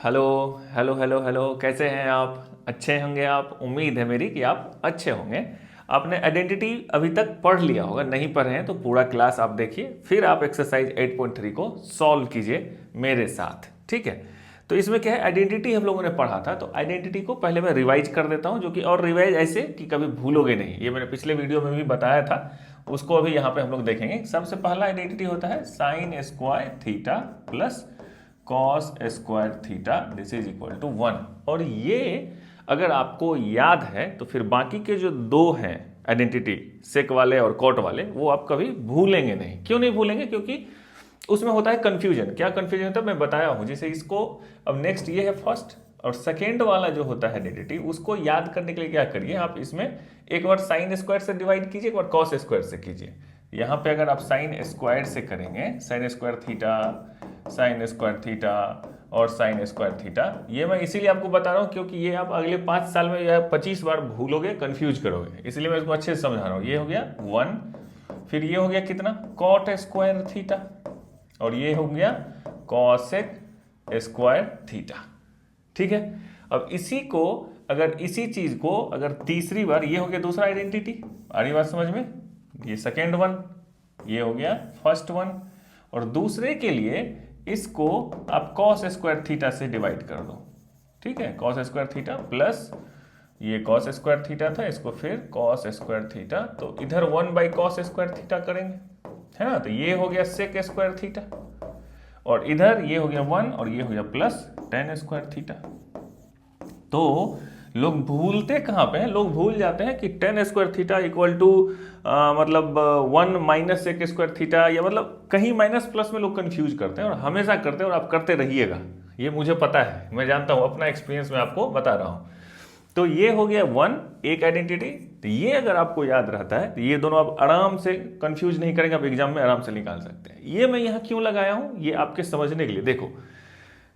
Hello hello hello hello, कैसे हैं आप? अच्छे होंगे आप, उम्मीद है मेरी कि आप अच्छे होंगे। आपने आइडेंटिटी अभी तक पढ़ लिया होगा, नहीं पढ़े हैं तो पूरा क्लास आप देखिए, फिर आप एक्सरसाइज 8.3 को सॉल्व कीजिए मेरे साथ, ठीक है। तो इसमें क्या है, आइडेंटिटी हम लोगों ने पढ़ा था, तो आइडेंटिटी को पहले मैं रिवाइज कर देता हूँ, जो कि और रिवाइज ऐसे कि कभी भूलोगे नहीं। ये मैंने पिछले वीडियो में भी बताया था, उसको अभी यहाँ पे हम लोग देखेंगे। सबसे पहला आइडेंटिटी होता है sine square theta plus cos square theta, this is equal to 1। और ये अगर आपको याद है तो फिर बाकी के जो दो हैं आइडेंटिटी, सेक वाले और कॉट वाले, वो आप कभी भूलेंगे नहीं। क्यों नहीं भूलेंगे? क्योंकि उसमें होता है कंफ्यूजन। क्या कंफ्यूजन होता है मैं बताया हूं। जैसे इसको, अब नेक्स्ट ये है फर्स्ट, और सेकेंड वाला जो होता है आइडेंटिटी, उसको याद करने के लिए क्या करिए आप, इसमें एक बार साइन स्क्वायर से डिवाइड कीजिए, एक बार कॉस स्क्वायर से कीजिए। यहाँ पे अगर आप साइन स्क्वायर से करेंगे, sign square theta, sign square theta और साइन स्क्वायर थीटा, ये मैं इसीलिए आपको बता रहा हूँ क्योंकि ये आप अगले 5 साल में या 25 बार भूलोगे, कंफ्यूज करोगे, इसलिए मैं इसको अच्छे से समझा रहा हूँ। ये हो गया 1, फिर ये हो गया कितना, कॉट स्क्वायर थीटा, और ये हो गया कॉसेक स्क्वायर थीटा, ठीक है। अब इसी को, अगर इसी चीज को अगर तीसरी बार, ये हो गया दूसरा आइडेंटिटी, आ रही बात समझ में, ये सेकेंड वन, ये हो गया फर्स्ट वन, और दूसरे के लिए इसको आप कॉस स्क्वायर थीटा से डिवाइड कर दो, ठीक है। कॉस स्क्वायर थीटा प्लस ये कॉस स्क्वायर थीटा था, इसको फिर कॉस स्क्वायर थीटा, तो इधर 1 बाई कॉस स्क्वायर थीटा करेंगे, है ना। तो ये हो गया सेक स्क्वायर थीटा, और इधर ये हो गया 1 और ये हो गया प्लस टेन स्क्वायर थीटा। तो लोग भूलते कहाँ पे हैं, लोग भूल जाते हैं कि tan square theta equal to मतलब 1 माइनस सेक स्क्वायर थीटा, या मतलब कहीं माइनस प्लस में लोग कंफ्यूज करते हैं, और हमेशा करते हैं, और आप करते रहिएगा। ये मुझे पता है, मैं जानता हूँ, अपना एक्सपीरियंस में आपको बता रहा हूँ। तो ये हो गया 1 एक आइडेंटिटी। तो ये अगर आपको याद रहता है तो ये दोनों आप आराम से कंफ्यूज नहीं करेंगे, आप एग्जाम में आराम से निकाल सकते हैं। ये मैं यहाँ क्यों लगाया हूँ, ये आपके समझने के लिए। देखो,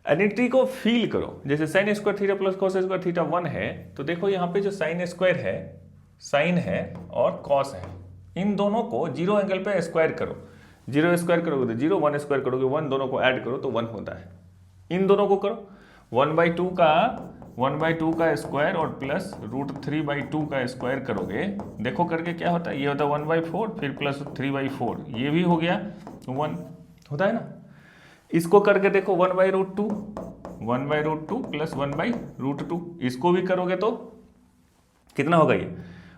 आइडेंटिटी को फील करो। जैसे sign square theta plus cos square theta 1 है, तो देखो यहाँ पे जो साइन स्क्वायर है, साइन है और कॉस है, इन दोनों को जीरो एंगल पे स्क्वायर करो। जीरो स्क्वायर करोगे तो जीरो, 1 स्क्वायर करोगे 1, दोनों को ऐड करो तो 1 होता है। इन दोनों को करो, 1/2 का स्क्वायर और प्लस √3/2 का स्क्वायर करोगे, देखो करके क्या होता है, ये होता है 1/4, फिर प्लस 3/4, ये भी हो गया 1, होता है ना। इसको करके देखो 1/√2, 1/√2 प्लस 1/√2, इसको भी करोगे तो कितना होगा ये,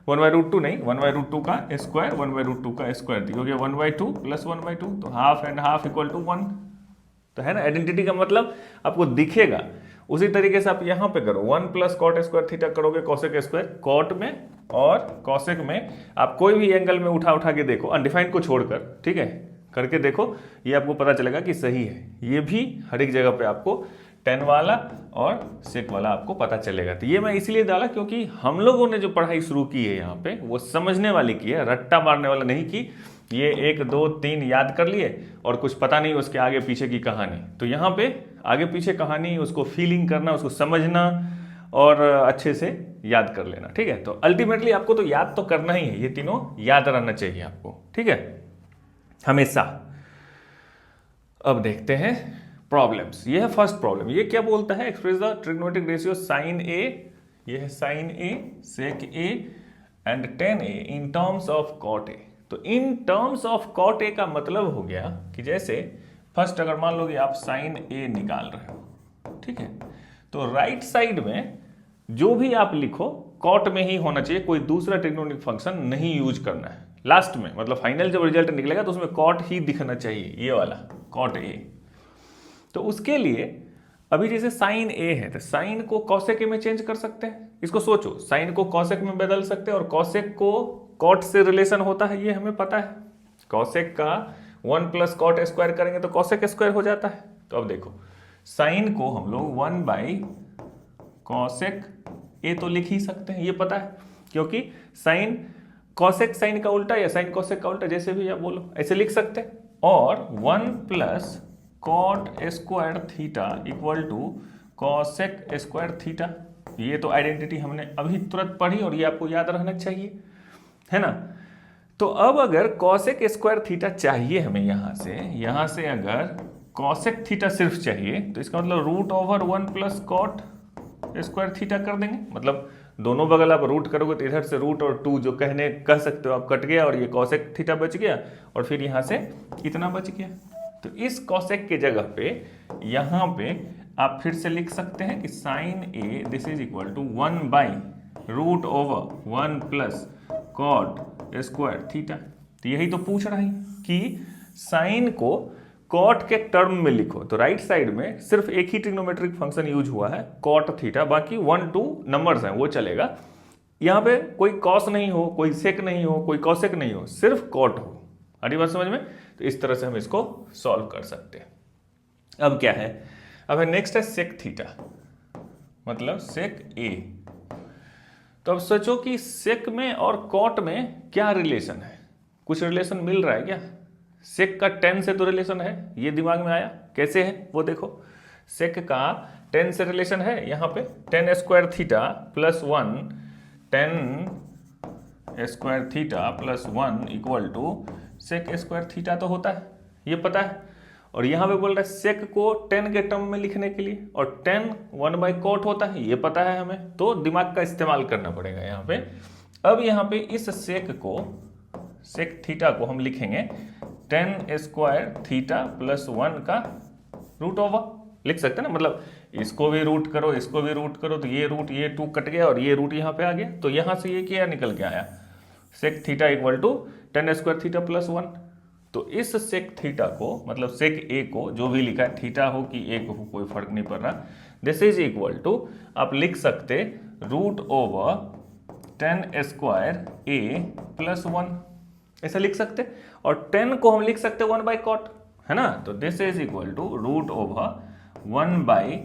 1/√2 नहीं, 1/√2 का स्क्वायर, 1/√2 का स्क्वायर, हो गया 1/2 प्लस 1/2, तो half and half equal to 1। तो है ना, आइडेंटिटी का मतलब आपको दिखेगा। उसी तरीके से आप यहां पे करो, 1 प्लस कॉट स्क्वायर थीटा करोगे, कॉसेक स्क्वायर, कॉट में और कॉसेक में आप कोई भी एंगल में उठा उठा के देखो, अनडिफाइंड को छोड़कर, ठीक है, करके देखो, ये आपको पता चलेगा कि सही है। ये भी हर एक जगह पे आपको टेन वाला और सेक वाला आपको पता चलेगा। तो ये मैं इसलिए डाला क्योंकि हम लोगों ने जो पढ़ाई शुरू की है यहाँ पे, वो समझने वाली की है, रट्टा मारने वाला नहीं की। ये 1 2 3 याद कर लिए और कुछ पता नहीं उसके आगे पीछे की कहानी। तो यहाँ पे आगे पीछे कहानी, उसको फीलिंग करना, उसको समझना और अच्छे से याद कर लेना, ठीक है। तो अल्टीमेटली आपको तो याद तो करना ही है, ये तीनों याद रहना चाहिए आपको, ठीक है, हमेशा। अब देखते हैं प्रॉब्लम्स। ये है फर्स्ट प्रॉब्लम। ये क्या बोलता है, express the trigonometric ratio sine A, ये है sine A, sec A and tan A in terms of cot A. तो in terms of cot A का मतलब हो गया कि जैसे फर्स्ट अगर मान लो कि आप साइन ए निकाल रहे हो, ठीक है, तो राइट साइड में जो भी आप लिखो कॉट में ही होना चाहिए, कोई दूसरा ट्रिग्नोमेट्रिक फंक्शन नहीं यूज करना है। लास्ट में मतलब फाइनल जब रिजल्ट निकलेगा तो उसमें कॉट ही दिखना चाहिए, ये वाला कॉट ए। तो उसके लिए अभी जैसे साइन ए है, तो साइन को कॉसेक ए में चेंज कर सकते हैं। इसको सोचो, साइन को कॉसेक में बदल सकते हैं, और कॉसेक को कॉट से रिलेशन होता है, ये हमें पता है। कॉसेक का 1 प्लस कॉट स्क्वायर करेंगे तो कॉसेक स्क्वायर हो जाता है। तो अब देखो, साइन को हम लोग 1 बाई कॉसेक ए तो लिख ही सकते हैं, ये पता है, क्योंकि साइन कॉसेक साइन का उल्टा या साइन कॉसेक का उल्टा, जैसे भी आप बोलो ऐसे लिख सकते हैं। और 1 plus cot square theta equal to cosec square theta, ये तो आइडेंटिटी हमने अभी तुरंत पढ़ी और ये आपको याद रहना चाहिए, है ना। तो अब अगर कॉसेक स्क्वायर थीटा चाहिए हमें, यहां से अगर कॉसेक थीटा सिर्फ चाहिए, तो इसका मतलब root over 1 plus cot square theta कर देंगे। मतलब दोनों बगल आप रूट करोगे तो इधर से रूट और 2 जो कह सकते हो आप कट गया, और ये कॉसेक थीटा बच गया, और फिर यहाँ से इतना बच गया। तो इस कॉसेक के जगह पे यहाँ पे आप फिर से लिख सकते हैं कि sine A this is equal to 1 by root over 1 plus cot square theta. तो यही तो पूछ रहा है कि साइन को कॉट के टर्म में लिखो। तो राइट साइड में सिर्फ एक ही ट्रिग्नोमेट्रिक फंक्शन यूज हुआ है कॉट थीटा, बाकी 1 2 नंबर्स हैं वो चलेगा। यहाँ पे कोई कॉस नहीं हो, कोई सेक नहीं हो, कोई कॉसेक नहीं हो, सिर्फ कॉट हो। आ रही बात समझ में? तो इस तरह से हम इसको सॉल्व कर सकते हैं। अब क्या है, अब है नेक्स्ट है सेक थीटा, मतलब सेक ए। तो अब सोचो कि सेक में और कॉट में क्या रिलेशन है, कुछ रिलेशन मिल रहा है क्या? सेक का टेन से तो रिलेशन है, ये दिमाग में आया। कैसे है वो देखो, सेक का टेन से रिलेशन है। यहाँ पे tan square theta plus 1 tan square theta plus 1 equal to sec square theta तो होता है, ये पता है। और यहाँ पे बोल रहा है सेक को टेन के टर्म में लिखने के लिए, और टेन 1 बाई कॉट होता है, ये पता है हमें। तो दिमाग का इस्तेमाल करना पड़ेगा यहाँ पे। अब यहाँ पे इस सेक थीटा को हम लिखेंगे टेन स्क्वायर थीटा प्लस 1 का रूट ओवर, लिख सकते हैं ना। मतलब इसको भी रूट करो, इसको भी रूट करो, तो ये रूट ये 2 कट गया और ये रूट यहाँ पे आ गया। तो यहाँ से ये क्या निकल के आया, sec theta equal to tan square theta plus 1। तो इस सेक थीटा को, मतलब सेक ए को, जो भी लिखा है थीटा हो कि ए को, कोई फर्क नहीं पड़ रहा, दिस इज इक्वल टू आप लिख सकते रूट ओवर टेन स्क्वायर ए प्लस 1, ऐसा लिख सकते। और 10 को हम लिख सकते 1 बाई कॉट, है ना। तो this is equal to root over 1 by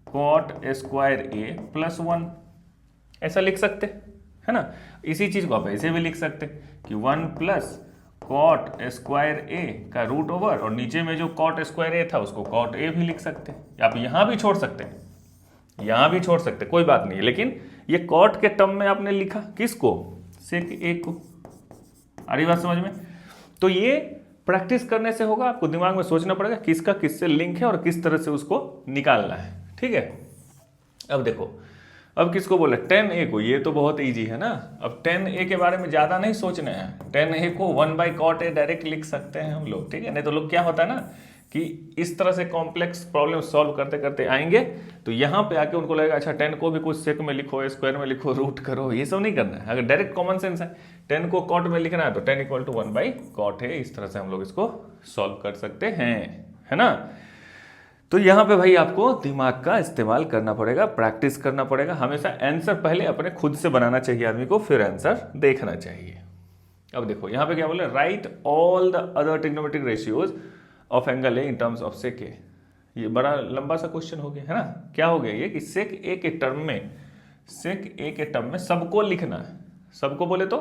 cot square A plus 1, ऐसा लिख सकते, है ना। इसी चीज को आप ऐसे भी लिख सकते कि 1 प्लस कॉट स्क्वायर ए का रूट ओवर, और नीचे में जो कॉट स्क्वायर ए था उसको कॉट ए भी लिख सकते। आप यहाँ भी छोड़ सकते हैं, यहाँ भी छोड़ सकते, कोई बात नहीं है। लेकिन ये कॉट के टर्म में आपने लिखा किसको, सेक ए को। आ रही बात समझ में? तो ये प्रैक्टिस करने से होगा, आपको दिमाग में सोचना पड़ेगा किसका किससे लिंक है और किस तरह से उसको निकालना है, ठीक है। अब देखो, अब किसको बोले, टेन ए को, ये तो बहुत इजी है ना। अब टेन ए के बारे में ज्यादा नहीं सोचना है, टेन ए को 1 बाई कॉट ए डायरेक्ट लिख सकते हैं हम लोग, ठीक है। नहीं तो लोग क्या होता है ना कि इस तरह से कॉम्प्लेक्स प्रॉब्लम सॉल्व करते करते आएंगे तो यहाँ पे आके उनको लगेगा अच्छा 10 को भी कुछ सेक में लिखो, स्क्वायर में लिखो, रूट करो, ये सब नहीं करना है। अगर डायरेक्ट कॉमन सेंस है, 10 को कॉट में लिखना है तो 10 इक्वल टू 1 बाई कॉट है। इस तरह से हम लोग इसको सॉल्व कर सकते हैं, है ना। तो यहाँ पे भाई आपको दिमाग का इस्तेमाल करना पड़ेगा, प्रैक्टिस करना पड़ेगा। हमेशा आंसर पहले अपने खुद से बनाना चाहिए आदमी को, फिर आंसर देखना चाहिए। अब देखो यहाँ पे क्या बोले, write all the other trigonometric ratios of angle A in terms of sec A. ये बड़ा लंबा सा क्वेश्चन हो गया, है ना। क्या हो गया ये कि सेक ए के टर्म में, सेक ए के टर्म में सबको लिखना है। सबको बोले तो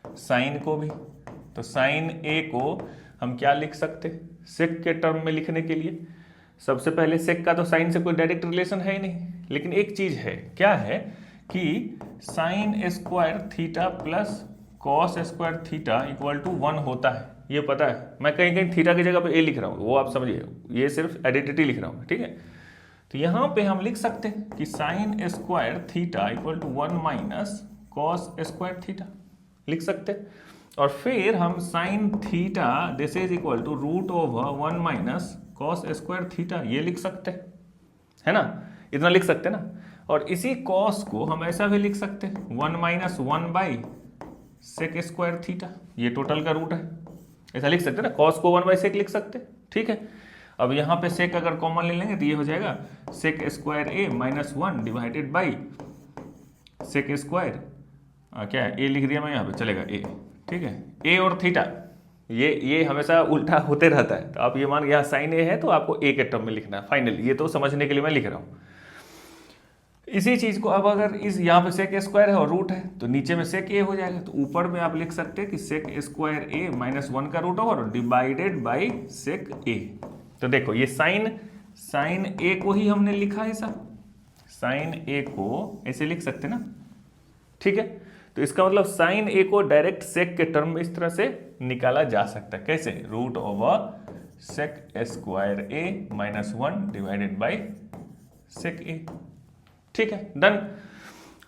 साइन को भी, तो साइन ए को हम क्या लिख सकते सेक के टर्म में लिखने के लिए। सबसे पहले सेक का तो साइन से कोई डायरेक्ट रिलेशन है ही नहीं, लेकिन एक चीज है, क्या है कि sine square theta plus cos square theta equal to 1 होता है, ये पता है। मैं कहीं कहीं थीटा की जगह पे ए लिख रहा हूँ, वो आप समझिए, ये सिर्फ आइडेंटिटी लिख रहा हूँ, ठीक है। तो यहाँ पे हम लिख सकते हैं कि sine square theta equal to 1 minus cos square theta लिख सकते। और फिर हम sine theta this is equal to root over 1 minus cos square theta, ये लिख सकते, है ना। इतना लिख सकते ना। और इसी कॉस को हम ऐसा भी लिख सकते 1 minus 1 by sec square theta, ये टोटल का रूट है, ऐसा लिख सकते ना। कॉस को 1 बाई सेक लिख सकते, ठीक है। अब यहाँ पे सेक अगर कॉमन ले लेंगे तो ये हो जाएगा sec square A minus 1 divided by sec square, क्या है ए लिख दिया मैं यहाँ पे, चलेगा ए, ठीक है। ए और थीटा ये हमेशा उल्टा होते रहता है, तो आप ये मान यहाँ साइन ए है तो आपको ए के टर्म में लिखना है फाइनल, ये तो समझने के लिए मैं लिख रहा हूँ। इसी चीज को अब अगर इस यहाँ पे सेक स्क्वायर है और रूट है तो नीचे में सेक ए हो जाएगा, तो ऊपर में आप लिख सकते हैं कि सेक स्क्वायर ए माइनस 1 का root over divided by sec A. तो देखो ये साइन ए को ही हमने लिखा है, सर साइन ए को ऐसे लिख सकते ना, ठीक है। तो इसका मतलब साइन ए को डायरेक्ट सेक के टर्म में इस तरह से निकाला जा सकता है, कैसे, root over sec square A minus 1 divided by sec A. ठीक है, डन।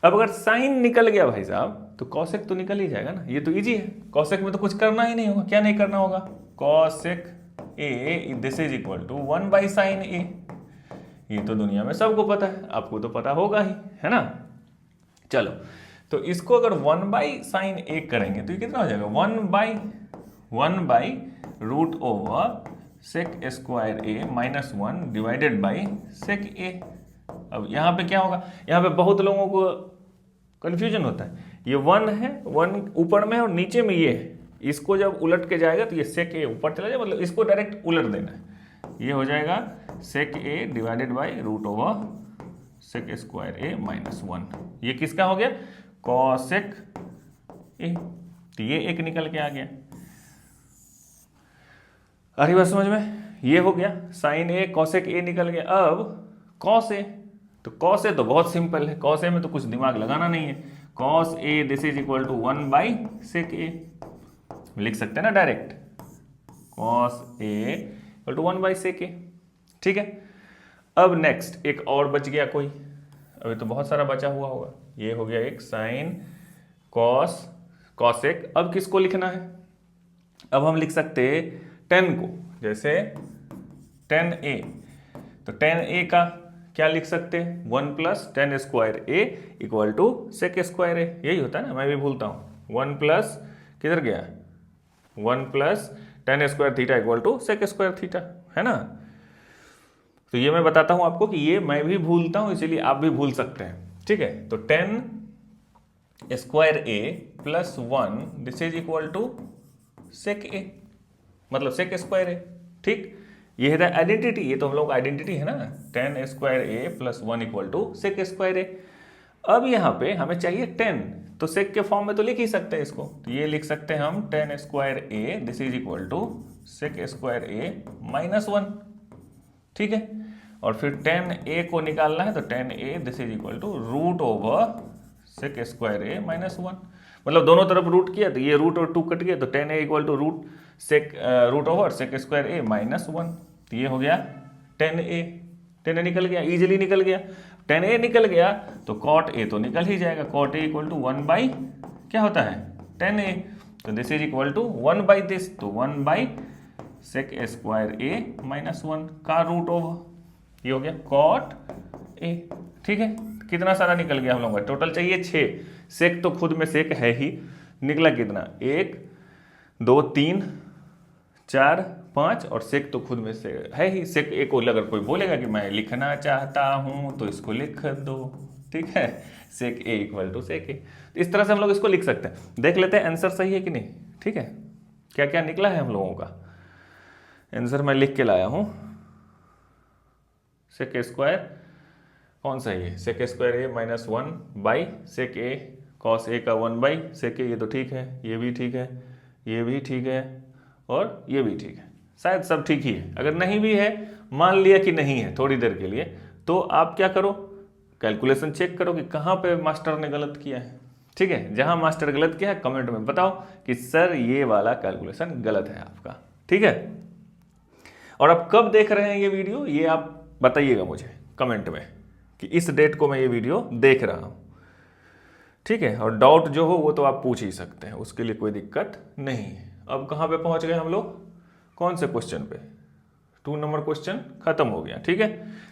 अब अगर साइन निकल गया भाई साहब तो कॉसेक तो निकल ही जाएगा ना, ये तो इजी है। कॉसेक में तो कुछ करना ही नहीं होगा। क्या नहीं करना होगा? Cosec A this is equal to 1 by sine A. ये तो दुनिया में सबको पता है, आपको तो पता होगा ही, है ना। चलो, तो इसको अगर 1 बाई साइन ए करेंगे तो ये कितना हो जाएगा? 1 by root over sec square A minus 1 divided by sec A. अब यहाँ पे क्या होगा? यहाँ पे बहुत लोगों को कंफ्यूजन होता है। ये 1 है, 1 ऊपर में है और नीचे में ये है। इसको जब उलट के जाएगा तो ये सेक ए ऊपर चला जाएगा, मतलब इसको डायरेक्ट उलट देना है। ये हो जाएगा sec A divided by root over sec square A minus 1। ये किसका हो गया? Cosec A. तो ये एक निकल के आ गया। आ रही बात समझ में? ये हो गया साइन ए कॉसेक ए निकल गया। अब कॉस ए, तो कॉस ए तो बहुत सिंपल है। कॉस ए में तो कुछ दिमाग लगाना नहीं है। Cos A this is equal to 1 by sec A. लिख सकते हैं ना direct, cos A equal to 1 by sec A. ठीक है, अब नेक्स्ट एक और बच गया कोई। अभी तो बहुत सारा बचा हुआ होगा। ये हो गया एक साइन कॉस कॉसेक। अब किसको लिखना है? अब हम लिख सकते हैं 10 को, जैसे 10a। तो 10a का क्या लिख सकते हैं? 1 plus 10 square A equal to sec square A. यही होता है ना, मैं भी भूलता हूँ। 1 प्लस किधर गया? 1 plus 10 square theta equal to sec square theta, है ना। तो ये मैं बताता हूँ आपको कि ये मैं भी भूलता हूँ, इसीलिए आप भी भूल सकते हैं। ठीक है, तो 10 square A plus 1 this is equal to sec A, मतलब सेक स्क्वायर ए। ठीक, ये है आइडेंटिटी। ये तो हम लोग आइडेंटिटी है ना, 10 square A plus 1 equal to sec square A. अब यहाँ पे हमें चाहिए 10, तो सेक के फॉर्म में तो लिख ही सकते हैं इसको। तो ये लिख सकते हैं हम 10 square A this is equal to sec square A minus 1। ठीक है, और फिर 10a को निकालना है, तो 10a this is equal to root over sec square A minus 1। मतलब दोनों तरफ रूट किया तो ये रूट और 2 कट गया, तो 10a equal to root over sec square A minus 1। तो ये हो गया 10a। 10a निकल गया, इजीली निकल गया। 10a निकल गया तो कॉट a तो निकल ही जाएगा। Cot a equal to 1 by क्या होता है? 10a। तो this is equal to 1 by this, तो 1 by sec square A minus 1 का रूट ओवर। ये हो गया कॉट ए। ठीक है, कितना सारा निकल गया हम लोग का? टोटल चाहिए 6। सेक तो खुद में सेक है ही, निकला कितना? 1 2 3 4 5, और सेक तो खुद में से है ही। सेक ए को अगर कोई बोलेगा कि मैं लिखना चाहता हूं तो इसको लिख दो। ठीक है, सेक ए इक्वल टू सेक ए। इस तरह से हम लोग इसको लिख सकते हैं। देख लेते हैं आंसर सही है कि नहीं। ठीक है, क्या क्या निकला है हम लोगों का आंसर मैं लिख के लाया हूं। सेक स्क्वायर कौन सा है? Sec square A minus 1 by sec A cos A का 1 बाई सेक ए। ये तो ठीक है, ये भी ठीक है, ये भी ठीक है, और ये भी ठीक है। शायद सब ठीक ही है। अगर नहीं भी है, मान लिया कि नहीं है थोड़ी देर के लिए, तो आप क्या करो? कैलकुलेशन चेक करो कि कहाँ पे मास्टर ने गलत किया है। ठीक है, जहाँ मास्टर गलत किया है कमेंट में बताओ कि सर ये वाला कैलकुलेशन गलत है आपका। ठीक है, और आप कब देख रहे हैं ये वीडियो, ये आप बताइएगा मुझे कमेंट में कि इस डेट को मैं ये वीडियो देख रहा हूँ। ठीक है, और डाउट जो हो वो तो आप पूछ ही सकते हैं, उसके लिए कोई दिक्कत नहीं है। अब कहाँ पे पहुँच गए हम लोग? कौन से क्वेश्चन पे? 2 नंबर क्वेश्चन खत्म हो गया। ठीक है,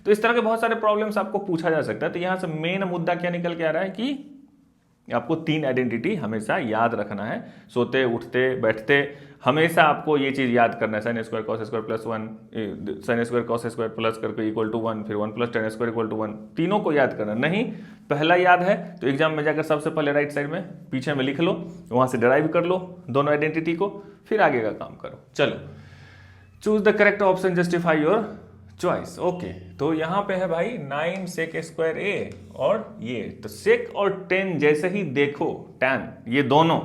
तो इस तरह के बहुत सारे प्रॉब्लम्स आपको पूछा जा सकता है। तो यहाँ से मेन मुद्दा क्या निकल के आ रहा है कि आपको 3 आइडेंटिटी हमेशा याद रखना है। सोते उठते बैठते हमेशा आपको ये चीज़ याद करना है। Sine square cos square plus 1, sine square cos square plus करके इक्वल टू 1, फिर 1 plus tan square equal to 1। तीनों को याद करना। नहीं पहला याद है तो एग्जाम में जाकर सबसे पहले राइट साइड में पीछे में लिख लो, वहाँ से डिराइव कर लो दोनों आइडेंटिटी को, फिर आगे का काम करो। चलो, choose the correct option, justify your choice. Okay, तो यहाँ पे है भाई 9 सेक स्क्वायर ए, और ये तो सेक और टेन जैसे ही देखो, टैन ये दोनों,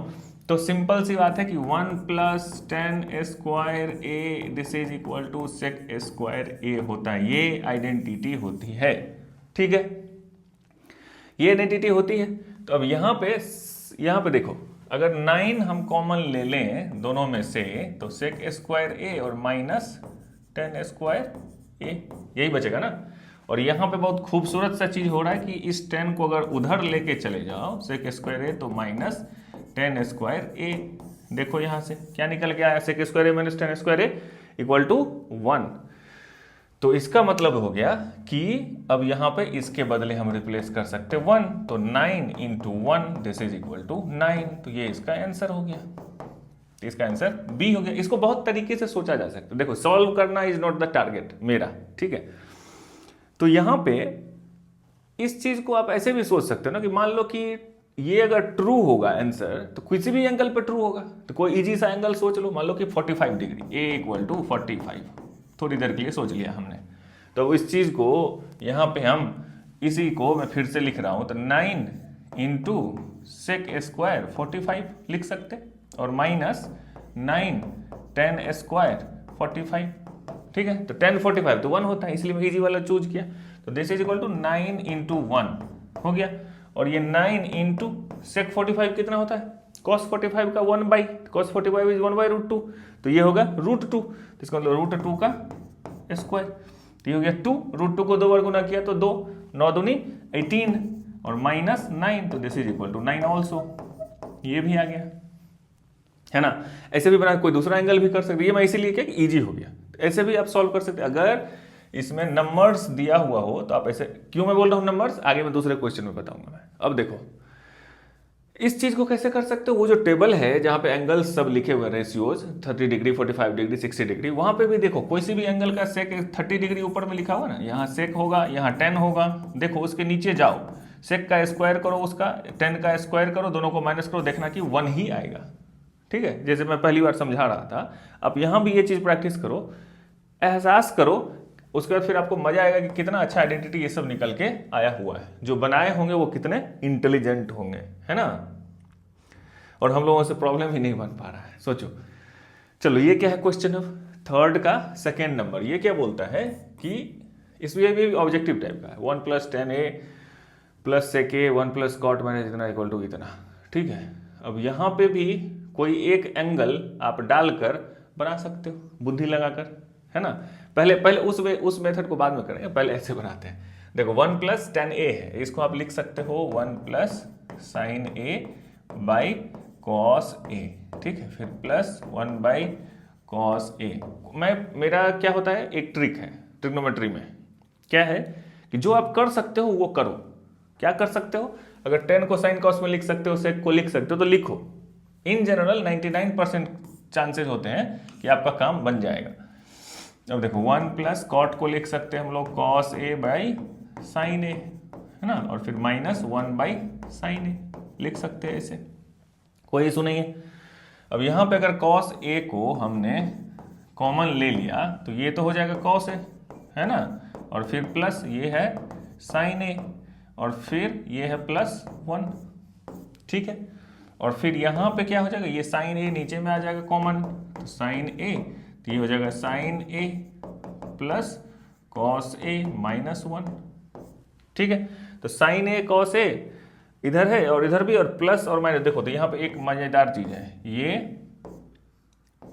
तो सिंपल सी बात है कि 1 plus 10 square A this is equal to sec square A होता है। ये आइडेंटिटी होती है। ठीक है, ये आइडेंटिटी होती है। तो अब यहाँ पे देखो, अगर 9 हम कॉमन ले लें दोनों में से, तो सेक स्क्वायर ए और माइनस टेन स्क्वायर ए, यही बचेगा ना। और यहाँ पे बहुत खूबसूरत सा चीज हो रहा है कि इस 10 को अगर उधर लेके चले जाओ सेक स्क्वायर ए तो माइनस 10 स्क्वायर ए। देखो यहाँ से क्या निकल के आया, sec square A minus 10 square A equal to 1। तो इसका मतलब हो गया कि अब यहाँ पे इसके बदले हम रिप्लेस कर सकते 1, तो 9 into 1 this is equal to 9। तो ये इसका आंसर हो गया, इसका आंसर बी हो गया। इसको बहुत तरीके से सोचा जा सकता है। देखो सॉल्व करना इज नॉट द टारगेट मेरा, ठीक है। तो यहां पे इस चीज को आप ऐसे भी सोच सकते हो ना कि मान लो कि ये अगर ट्रू होगा आंसर तो किसी भी एंगल पे ट्रू होगा। तो कोई इजी सा एंगल सोच लो, मान लो कि 45 डिग्री, ए इक्वल टू 45, थोड़ी देर के लिए सोच लिया हमने। तो इस चीज को यहां पे हम इसी को मैं फिर से लिख रहा हूं, तो 9 इंटू सेक स्क्वायर 45 लिख सकते, और माइनस 9 10 स्क्वायर 45, ठीक है। तो 10 45 तो 1 होता है, इसलिए मैं इजी वाला चूज किया। तो this is equal to 9 into 1 हो गया। और ये 9 इंटू सेक 45 कितना होता है, cos 45 का 1 बाई, cos 45 इज 1 बाई √2, तो ये होगा √2। तो इसका मतलब √2 का स्क्वायर, तो ये हो गया 2, √2 को 2 बार गुना किया तो 2, 9 दूनी 18, और माइनस 9, तो this is equal to 9 also, ये भी आ गया, है ना। ऐसे भी बना कोई दूसरा एंगल भी कर सकते, ये मैं इसीलिए क्या इजी हो गया। ऐसे भी आप सॉल्व कर सकते। अगर इसमें नंबर्स दिया हुआ हो तो आप ऐसे, क्यों मैं बोल रहा हूं नंबर्स, आगे मैं दूसरे क्वेश्चन में बताऊंगा मैं। अब देखो इस चीज को कैसे कर सकते हो, वो जो टेबल है जहां पे एंगल्स सब लिखे हुए रेशियोज 30 डिग्री 45 डिग्री 60 डिग्री, वहां पे भी देखो कोई सी भी एंगल का सेक 30 डिग्री ऊपर में लिखा हुआ ना, यहाँ सेक होगा, यहाँ 10 होगा। देखो उसके नीचे जाओ, सेक का स्क्वायर करो, उसका 10 का स्क्वायर करो, दोनों को माइनस करो, देखना कि 1 ही आएगा, ठीक है। जैसे मैं पहली बार समझा रहा था, अब यहां भी ये चीज प्रैक्टिस करो, एहसास करो, उसके बाद फिर आपको मजा आएगा कि कितना अच्छा आइडेंटिटी ये सब निकल के आया हुआ है। जो बनाए होंगे वो कितने इंटेलिजेंट होंगे, है ना। और हम लोगों से प्रॉब्लम ही नहीं बन पा रहा है, सोचो। चलो ये क्या है, क्वेश्चन ऑफ थर्ड का सेकेंड नंबर। ये क्या बोलता है कि इसमें भी ऑब्जेक्टिव टाइप का है, 1 + 10a प्लस सेक ए 1 + कॉट माइनस इतना इक्वल टू इतना, ठीक है। अब यहाँ पे भी कोई एक एंगल आप डालकर बना सकते हो बुद्धि लगाकर, है ना। पहले उस मेथड को बाद में करेंगे, पहले ऐसे बनाते हैं। देखो 1 + 10a है, इसको आप लिख सकते हो 1 + sin a by cos a, ठीक है। फिर प्लस 1 बाई cos a। मेरा क्या होता है, एक ट्रिक है ट्रिग्नोमेट्री में, क्या है कि जो आप कर सकते हो वो करो। क्या कर सकते हो, अगर 10 को sin cos में लिख सकते हो, sec को लिख सकते हो, तो लिखो। इन जनरल 99% चांसेस होते हैं कि आपका काम बन जाएगा। अब देखो 1 + cot को लिख सकते हैं हम लोग cos a by sin a, है ना। और फिर माइनस 1 बाई sin a लिख सकते हैं ऐसे, कोई इशू नहीं है। अब यहाँ पे अगर cos a को हमने कॉमन ले लिया तो ये तो हो जाएगा cos a, है ना। और फिर प्लस ये है sin a, और फिर ये है +1, ठीक है। और फिर यहाँ पे क्या हो जाएगा, ये sin a नीचे में आ जाएगा कॉमन, तो sin a, तो ये हो जाएगा sin a plus cos a -1, ठीक है। तो sin a cos a इधर है और इधर भी, और प्लस और माइनस। देखो तो यहाँ पे एक मजेदार चीज है, ये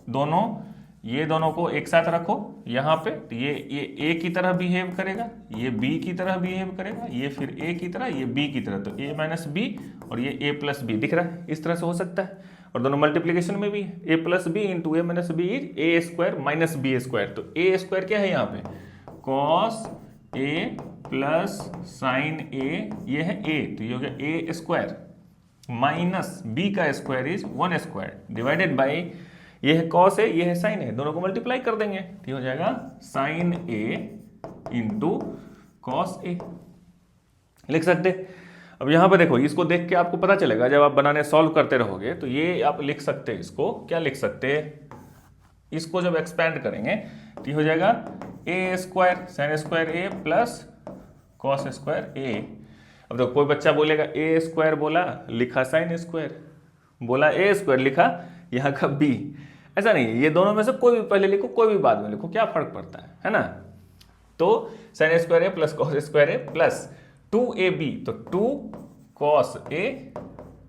दोनों को एक साथ रखो यहाँ पे, तो ये a की तरह बिहेव करेगा, ये b की तरह बिहेव करेगा, ये फिर a की तरह, ये b की तरह, तो a - b, और ये a + b दिख रहा है, इस तरह से हो सकता है। और दोनों मल्टीप्लीकेशन में भी a + b into a - b is a² - b²। तो a² क्या है यहाँ पे, cos a plus sin a, ये है a, तो ये हो गया a² माइनस b का स्क्वायर इज 1² डिवाइडेड बाई, ये है cos a, ये है sin a, दोनों को मल्टीप्लाई कर देंगे, तो ये हो जाएगा sin a into cos a, लिख सकते। अब यहाँ पे देखो, इसको देख के आपको पता चलेगा, जब आप बनाने सॉल्व करते रहोगे तो ये आप लिख सकते हैं, इसको क्या लिख सकते हैं, इसको जब एक्सपेंड करेंगे तो ये हो जाएगा a² sin² a plus cos² a। अब देखो कोई बच्चा बोलेगा a² बोला लिखा sin², बोला a² लिखा यहाँ का b, ऐसा नहीं है। ये दोनों में से कोई भी पहले लिखो, कोई भी बाद में लिखो, क्या फर्क पड़ता है ना। तो sin² a plus cos² a plus 2ab, तो 2 cos a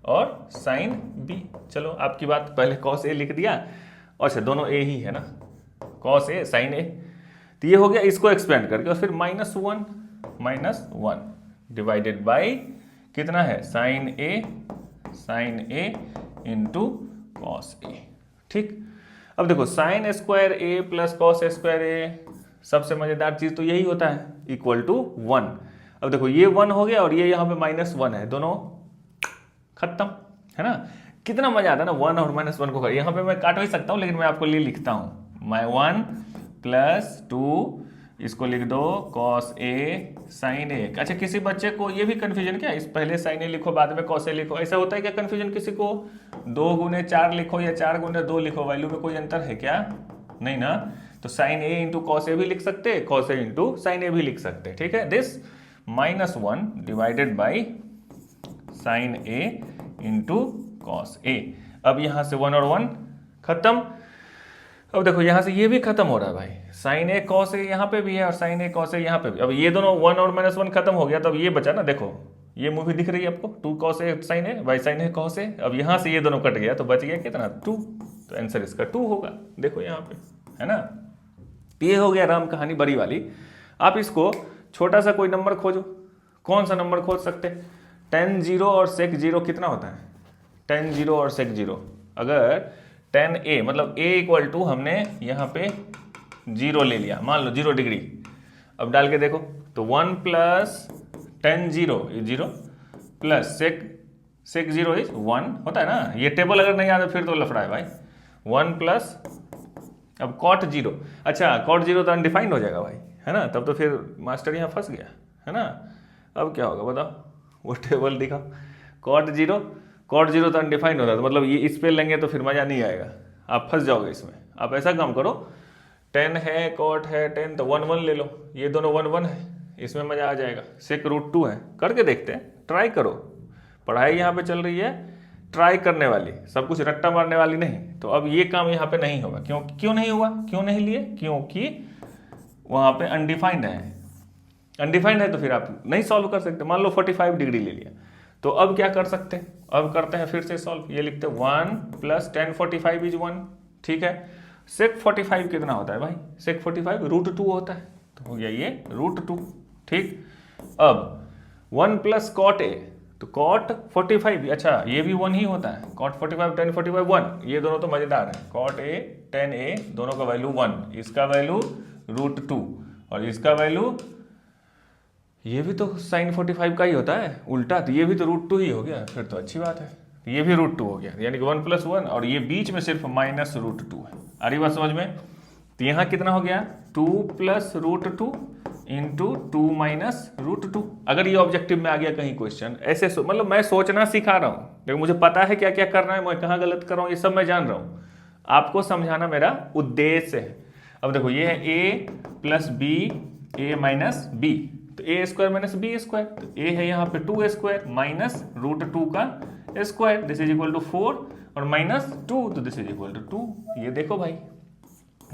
और sin b। चलो आपकी बात, पहले cos a लिख दिया, और अच्छा दोनों a ही है ना, cos a sin a। तो ये हो गया इसको एक्सपेंड करके, और फिर -1 डिवाइडेड बाई कितना है sin a into cos a। ठीक, अब देखो sin square a plus cos square a, सबसे मजेदार चीज तो यही होता है, इक्वल टू 1। अब देखो ये 1 हो गया और ये यहाँ पे -1 है, दोनों खत्म, है ना। कितना मजा आता है ना 1 और -1 को, यहाँ पे मैं काट भी सकता हूँ लेकिन मैं आपको लिए लिखता हूँ। मैं 1 प्लस 2, इसको लिख दो cos a sin a। अच्छा, किसी बच्चे को ये भी कन्फ्यूजन क्या, इस पहले sin a लिखो बाद में cos a लिखो, ऐसा होता है क्या कन्फ्यूजन किसी को? 2 गुने 4 लिखो या 4 गुने 2 लिखो, वैल्यू में कोई अंतर है क्या? नहीं ना। तो sin a into cos a भी लिख सकते, cos a into sin a भी लिख सकते, ठीक है। This -1 divided by sin a into cos a। अब यहाँ से 1 और 1 खत्म। अब देखो यहाँ से ये भी खत्म हो रहा है भाई, sin a cos a यहाँ पे भी है और sin a cos a यहाँ पे भी। अब ये दोनों 1 और -1 खत्म हो गया, तो अब ये बचा ना, देखो ये मूवी दिख रही है आपको, 2 cos a sin a by sin a cos a। अब यहाँ से ये दोनों कट गया तो बच गया कितना, 2। तो आंसर इसका 2 होगा, देखो यहाँ पे, है ना। ये हो गया राम कहानी बड़ी वाली। आप इसको छोटा सा कोई नंबर खोजो, कौन सा नंबर खोज सकते? tan 0 और sec 0 कितना होता है? tan 0 और sec 0, अगर tan a मतलब a इक्वल टू हमने यहाँ पे 0 ले लिया, मान लो 0 डिग्री। अब डाल के देखो तो 1 plus tan 0 is 0 plus sec 0 is 1 होता है ना। ये टेबल अगर नहीं आता फिर तो लफड़ा है भाई। 1 प्लस अब cot 0, अच्छा cot 0 तो अनडिफाइंड हो जाएगा भाई, है ना। तब तो फिर मास्टर यहाँ फंस गया, है ना। अब क्या होगा बताओ, वो टेबल दिखाओ। cot 0 तो अनडिफाइंड होता है, तो मतलब ये इस पे लेंगे तो फिर मज़ा नहीं आएगा, आप फंस जाओगे इसमें। आप ऐसा काम करो, tan है cot है tan, तो 1 1 ले लो, ये दोनों 1 1 है, इसमें मज़ा आ जाएगा। sec√2 है, करके देखते हैं, ट्राई करो। पढ़ाई यहाँ पे चल रही है ट्राई करने वाली, सब कुछ रट्टा मारने वाली नहीं। तो अब ये काम यहाँ पे नहीं होगा, क्यों नहीं हुआ, क्यों नहीं लिए? क्योंकि वहाँ पे अनडिफाइंड है। अनडिफाइंड है तो फिर आप नहीं सॉल्व कर सकते। मान लो 45 डिग्री ले लिया, तो अब क्या कर सकते हैं, अब करते हैं फिर से सॉल्व। ये लिखते हैं 1 प्लस tan 45 इज 1, ठीक है। sec 45 कितना होता है भाई? sec 45 √2 होता है, तो हो गया ये √2, ठीक। अब 1 प्लस cot a, तो cot 45, अच्छा ये भी 1 ही होता है। cot 45 tan 45 1, ये दोनों तो मजेदार है। cot a tan a दोनों का वैल्यू 1, इसका वैल्यू √2 और इसका वैल्यू, ये भी तो sin 45 का ही होता है उल्टा, तो ये भी तो √2 ही हो गया, फिर तो अच्छी बात है। ये भी √2 हो गया, यानी कि 1 + 1 और ये बीच में सिर्फ -√2 है। आ रही बात समझ में? तो यहाँ कितना हो गया 2 + √2 इंटू 2 - √2। अगर ये ऑब्जेक्टिव में आ गया कहीं क्वेश्चन ऐसे, मतलब मैं सोचना सिखा रहा हूँ, लेकिन मुझे पता है क्या क्या करना है, मैं कहाँ गलत कर रहा हूँ, ये सब मैं जान रहा हूँ। आपको समझाना मेरा उद्देश्य है। अब देखो ये है a + b a - b, तो a² - b², तो a है यहाँ पे 2² माइनस √2 का square, this is equal to 4 और -2, तो दिस इज इक्वल टू 2। ये देखो भाई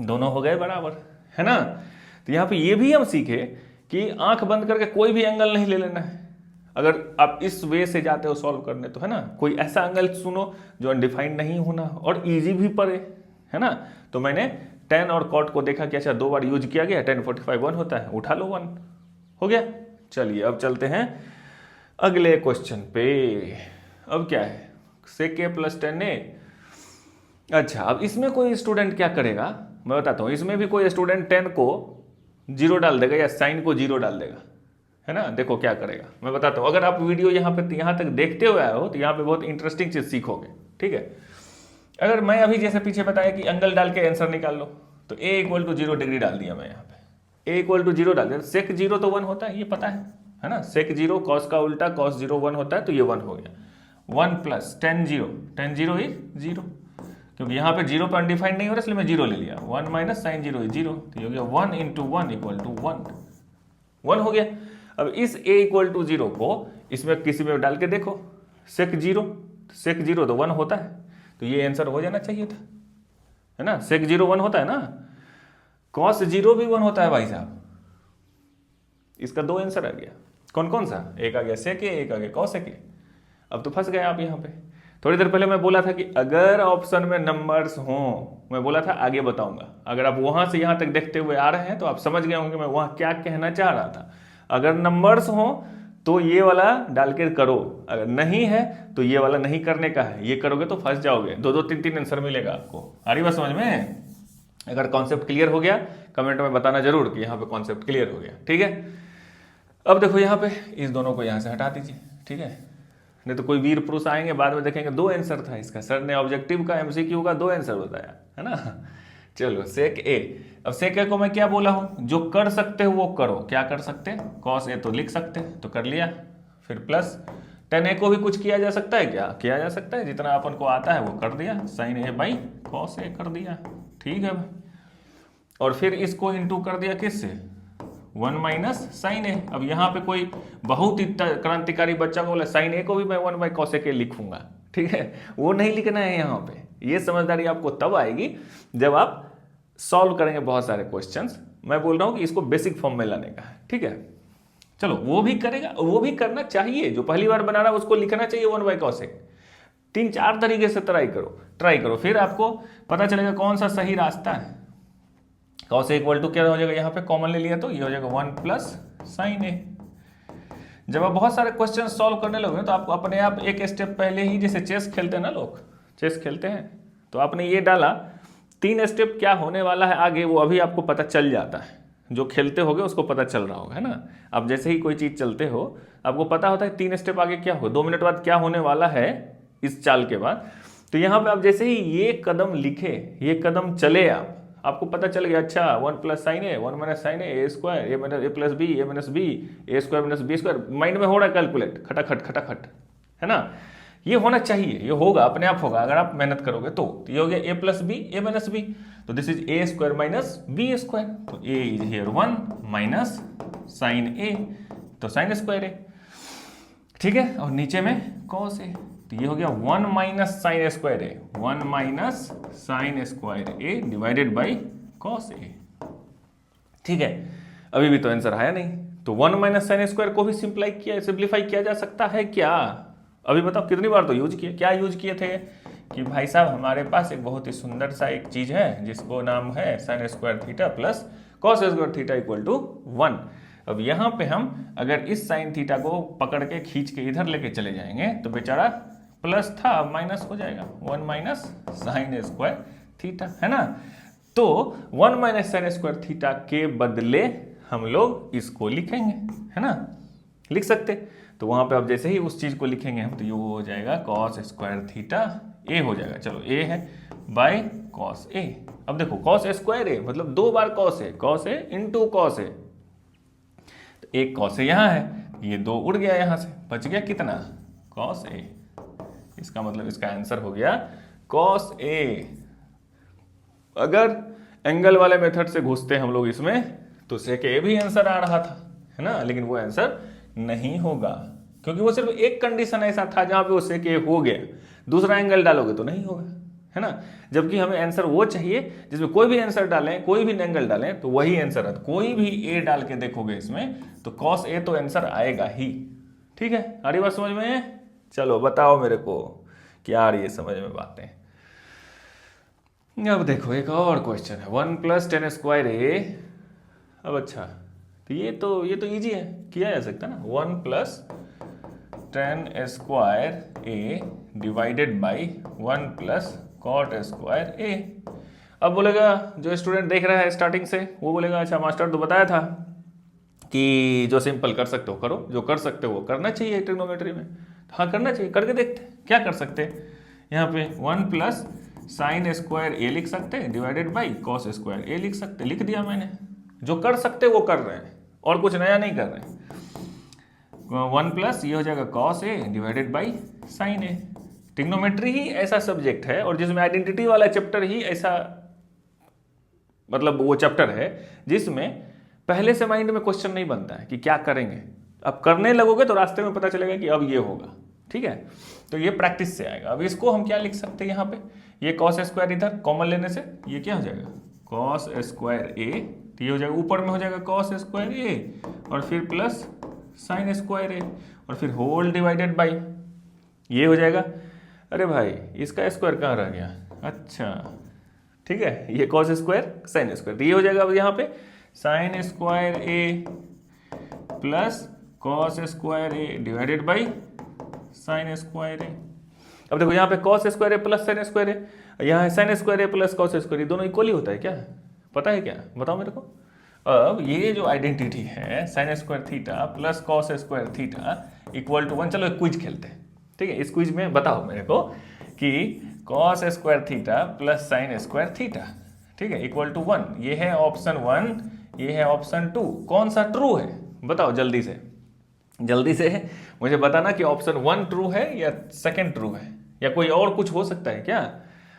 दोनों हो गए बराबर, है ना। तो यहाँ पे ये भी हम सीखे कि आंख बंद करके कोई भी एंगल नहीं ले लेना है। अगर आप इस वे से जाते हो सॉल्व करने, तो है ना, कोई ऐसा एंगल चुनो जो अनडिफाइंड नहीं होना और इजी भी पड़े, है ना। तो मैंने tan और cot को देखा कि अच्छा 2 बार यूज किया गया, tan 45 1 होता है, उठा लो 1, हो गया। चलिए अब चलते हैं अगले क्वेश्चन पे। अब क्या है sec a + tan a। अच्छा, अब इसमें कोई स्टूडेंट क्या करेगा मैं बताता हूँ। इसमें भी कोई स्टूडेंट tan को 0 डाल देगा या sin को 0 डाल देगा, है ना। देखो क्या करेगा मैं बताता हूँ। अगर आप वीडियो यहाँ तक देखते हुए आए हो तो यहाँ पे बहुत इंटरेस्टिंग चीज सीखोगे, ठीक है। अगर मैं अभी जैसे पीछे बताया कि एंगल डाल के आंसर निकाल लो, तो a = 0 डिग्री डाल दिया मैं यहाँ पे, a = 0 डाल दिया। sec 0 तो 1 होता है, ये पता है ना। sec 0 cos का उल्टा, cos 0 1 होता है, तो ये 1 हो गया। 1 प्लस tan 0 इज 0, क्योंकि यहाँ पे 0 पे अनडिफाइंड नहीं हो रहा इसलिए मैं 0 ले लिया। 1 - sin 0 इज 0, तो ये हो गया 1 × 1 = 1 हो गया। अब इस a = 0 को इसमें किसी में डाल के देखो, sec 0 तो 1 होता है, तो ये आंसर हो जाना चाहिए था, है ना। sec 0 1 होता है ना, cos 0 भी 1 होता है भाई साहब। इसका 2 आंसर आ गया। कौन कौन सा? एक आ गया sec a, एक आ गया cos a। अब तो फंस गए आप यहाँ पे। थोड़ी देर पहले मैं बोला था कि अगर ऑप्शन में नंबर्स हों, मैं बोला था आगे बताऊंगा। अगर आप वहां से यहां तक देखते हुए आ रहे हैं तो आप समझ गए होंगे मैं वहां क्या कहना चाह रहा था। अगर नंबर्स हों तो ये वाला डाल के करो, अगर नहीं है तो ये वाला नहीं करने का है, ये करोगे तो फंस जाओगे, 2 2 3 3 आंसर मिलेगा आपको। आ रही बात समझ में? अगर कॉन्सेप्ट क्लियर हो गया कमेंट में बताना जरूर कि यहाँ पे कॉन्सेप्ट क्लियर हो गया, ठीक है। अब देखो यहाँ पे इस दोनों को यहाँ से हटा दीजिए, ठीक है, नहीं तो कोई वीर पुरुष आएंगे बाद में देखेंगे 2 आंसर था इसका, सर ने ऑब्जेक्टिव का एमसीक्यू का 2 आंसर बताया, है ना। चलो सेक ए, अब सेक ए को मैं क्या बोला हूं, जो कर सकते हो वो करो। क्या कर सकते हैं, कॉस ए तो लिख सकते हैं, तो कर लिया। फिर प्लस टेन ए को भी कुछ किया जा सकता है, क्या किया जा सकता है, जितना अपन को आता है वो कर दिया, sign A by cos A कर दिया, ठीक है भाई। और फिर इसको इंटू कर दिया किससे, 1 माइनस साइन ए। अब यहाँ पे कोई बहुत ही क्रांतिकारी बच्चा बोले साइन ए को भी मैं 1 बाई कॉस ए के लिखूंगा, ठीक है, वो नहीं लिखना है यहाँ पे। ये समझदारी आपको तब आएगी जब आप सॉल्व करेंगे बहुत सारे क्वेश्चंस। मैं बोल रहा हूँ कि इसको बेसिक फॉर्म में लाने का है, ठीक है। चलो वो भी करेगा, वो भी करना चाहिए, जो पहली बार बना रहा है उसको लिखना चाहिए 1 बाई कॉस ए। 3-4 तरीके से ट्राई करो, फिर आपको पता चलेगा कौन सा सही रास्ता है। कॉस ए इक्वल टू क्या हो जाएगा, यहाँ पे कॉमन ले लिया तो ये हो जाएगा 1 प्लस साइन ए। जब आप बहुत सारे क्वेश्चन सॉल्व करने लगोगे तो आपको अपने आप एक स्टेप पहले ही, जैसे चेस खेलते हैं ना लोग, चेस खेलते हैं तो आपने ये डाला 3 स्टेप क्या होने वाला है आगे, वो अभी आपको पता चल जाता है। जो खेलते होगे उसको पता चल रहा होगा, है ना। अब जैसे ही कोई चीज चलते हो आपको पता होता है 3 स्टेप आगे क्या हो, 2 मिनट बाद क्या होने वाला है इस चाल के बाद। तो यहाँ पे आप जैसे ही ये कदम लिखे, ये कदम चले आपको पता चल गया, अच्छा 1 plus sine A, 1 minus sine A square, A minus A plus B, A minus B, A square minus B square, mind में हो रहा है कैलकुलेट, खटाखट, है ना। ये होना चाहिए, ये होगा, अपने आप होगा अगर आप मेहनत करोगे तो। ये हो गया A plus B, A minus B, तो this is A square minus B square, तो A is here 1 minus sine A, तो साइन स्क्वायर ए, ठीक है। और नीचे में कॉस ए, तो ये हो गया 1 minus sine square A, 1 minus sine square A divided by cos A, ठीक है। अभी भी तो आंसर आया नहीं, तो 1 माइनस साइन स्क्वायर को भी सिंप्लीफाई किया जा सकता है क्या? अभी बताओ कितनी बार तो यूज किए, क्या यूज किए थे कि भाई साहब हमारे पास एक बहुत ही सुंदर सा एक चीज है जिसको नाम है sine square theta plus cos square theta equal to 1। अब यहाँ पे हम अगर इस साइन थीटा को पकड़ के खींच के इधर लेके चले जाएंगे तो बेचारा प्लस था अब माइनस हो जाएगा, 1 माइनस साइन स्क्वायर थीटा, है ना। तो 1 माइनस साइन स्क्वायर थीटा के बदले हम लोग इसको लिखेंगे, है ना, लिख सकते। तो वहां पे आप जैसे ही उस चीज को लिखेंगे हम, तो ये हो जाएगा कॉस स्क्वायर थीटा ए हो जाएगा, चलो ए है बाय कॉस ए। अब देखो कॉस स्क्वायर ए मतलब 2 बार cos A into cos A, तो एक कॉस ए यहाँ है, ये 2 उड़ गया यहाँ से, बच गया कितना, कॉस ए। इसका मतलब इसका आंसर हो गया कॉस ए। अगर एंगल वाले मेथड से घुसते हम लोग इसमें तो सेक ए भी आंसर आ रहा था, है ना, लेकिन वो आंसर नहीं होगा क्योंकि वो सिर्फ एक कंडीशन ऐसा था जहां पे वो सेक ए हो गया, दूसरा एंगल डालोगे तो नहीं होगा, है ना। जबकि हमें आंसर वो चाहिए जिसमें कोई भी आंसर डालें, कोई भी एंगल डालें तो वही आंसर है। कोई भी ए डाल के देखोगे इसमें तो कॉस ए तो आंसर आएगा ही, ठीक है। आ रही बात समझ में? चलो बताओ मेरे को क्या आ रही है समझ में बातें। अब देखो एक और क्वेश्चन है, 1 प्लस टेन स्क्वायर ए। अब अच्छा तो ये तो इजी है, किया जा सकता है ना, 1 plus tan square A divided by 1 plus cot square A. अब बोलेगा जो स्टूडेंट देख रहा है स्टार्टिंग से वो बोलेगा अच्छा मास्टर तो बताया था कि जो सिंपल कर सकते हो करो, जो कर सकते हो वो करना चाहिए ट्रिग्नोमेट्री में। हाँ करना चाहिए, करके देखते क्या कर सकते हैं। यहाँ पे 1 प्लस साइन स्क्वायर ए लिख सकते हैं डिवाइडेड बाई कॉस स्क्वायर ए लिख सकते, लिख दिया मैंने। जो कर सकते वो कर रहे हैं और कुछ नया नहीं कर रहे हैं। 1 प्लस ये हो जाएगा cos A divided by sine A. Trigonometry ही ऐसा सब्जेक्ट है और जिसमें आइडेंटिटी वाला चैप्टर ही ऐसा, मतलब वो चैप्टर है जिसमें पहले से माइंड में क्वेश्चन नहीं बनता है कि क्या करेंगे, अब करने लगोगे तो रास्ते में पता चलेगा कि अब ये होगा, ठीक है। तो ये प्रैक्टिस से आएगा। अब इसको हम क्या लिख सकते हैं, यहाँ पे ये कॉस स्क्वायर इधर कॉमन लेने से ये क्या हो जाएगा कॉस स्क्वायर ए, तो ये हो जाएगा ऊपर में हो जाएगा कॉस स्क्वायर ए और फिर प्लस साइन स्क्वायर ए और फिर होल डिवाइडेड बाई ये हो जाएगा अरे भाई इसका स्क्वायर कहाँ रह गया, अच्छा ठीक है, ये कॉस स्क्वायर साइन स्क्वायर, तो ये हो जाएगा अब यहाँ पे sine square A plus cos square A divided by sine square A. अब देखो यहाँ पे cos square A plus sine square A, यहाँ है sine square A plus cos square A, दोनों इक्वल ही होता है क्या, पता है क्या, बताओ मेरे को। अब ये जो आइडेंटिटी है sine square theta plus cos square theta equal to 1, चलो एक क्विज खेलते हैं, ठीक है। इस क्विज में बताओ मेरे को कि cos square theta plus sine square theta, ठीक है, इक्वल टू 1, ये है ऑप्शन 1, ये है ऑप्शन 2, कौन सा ट्रू है बताओ जल्दी से, जल्दी से मुझे बताना कि ऑप्शन 1 ट्रू है या सेकंड ट्रू है, या कोई और कुछ हो सकता है क्या।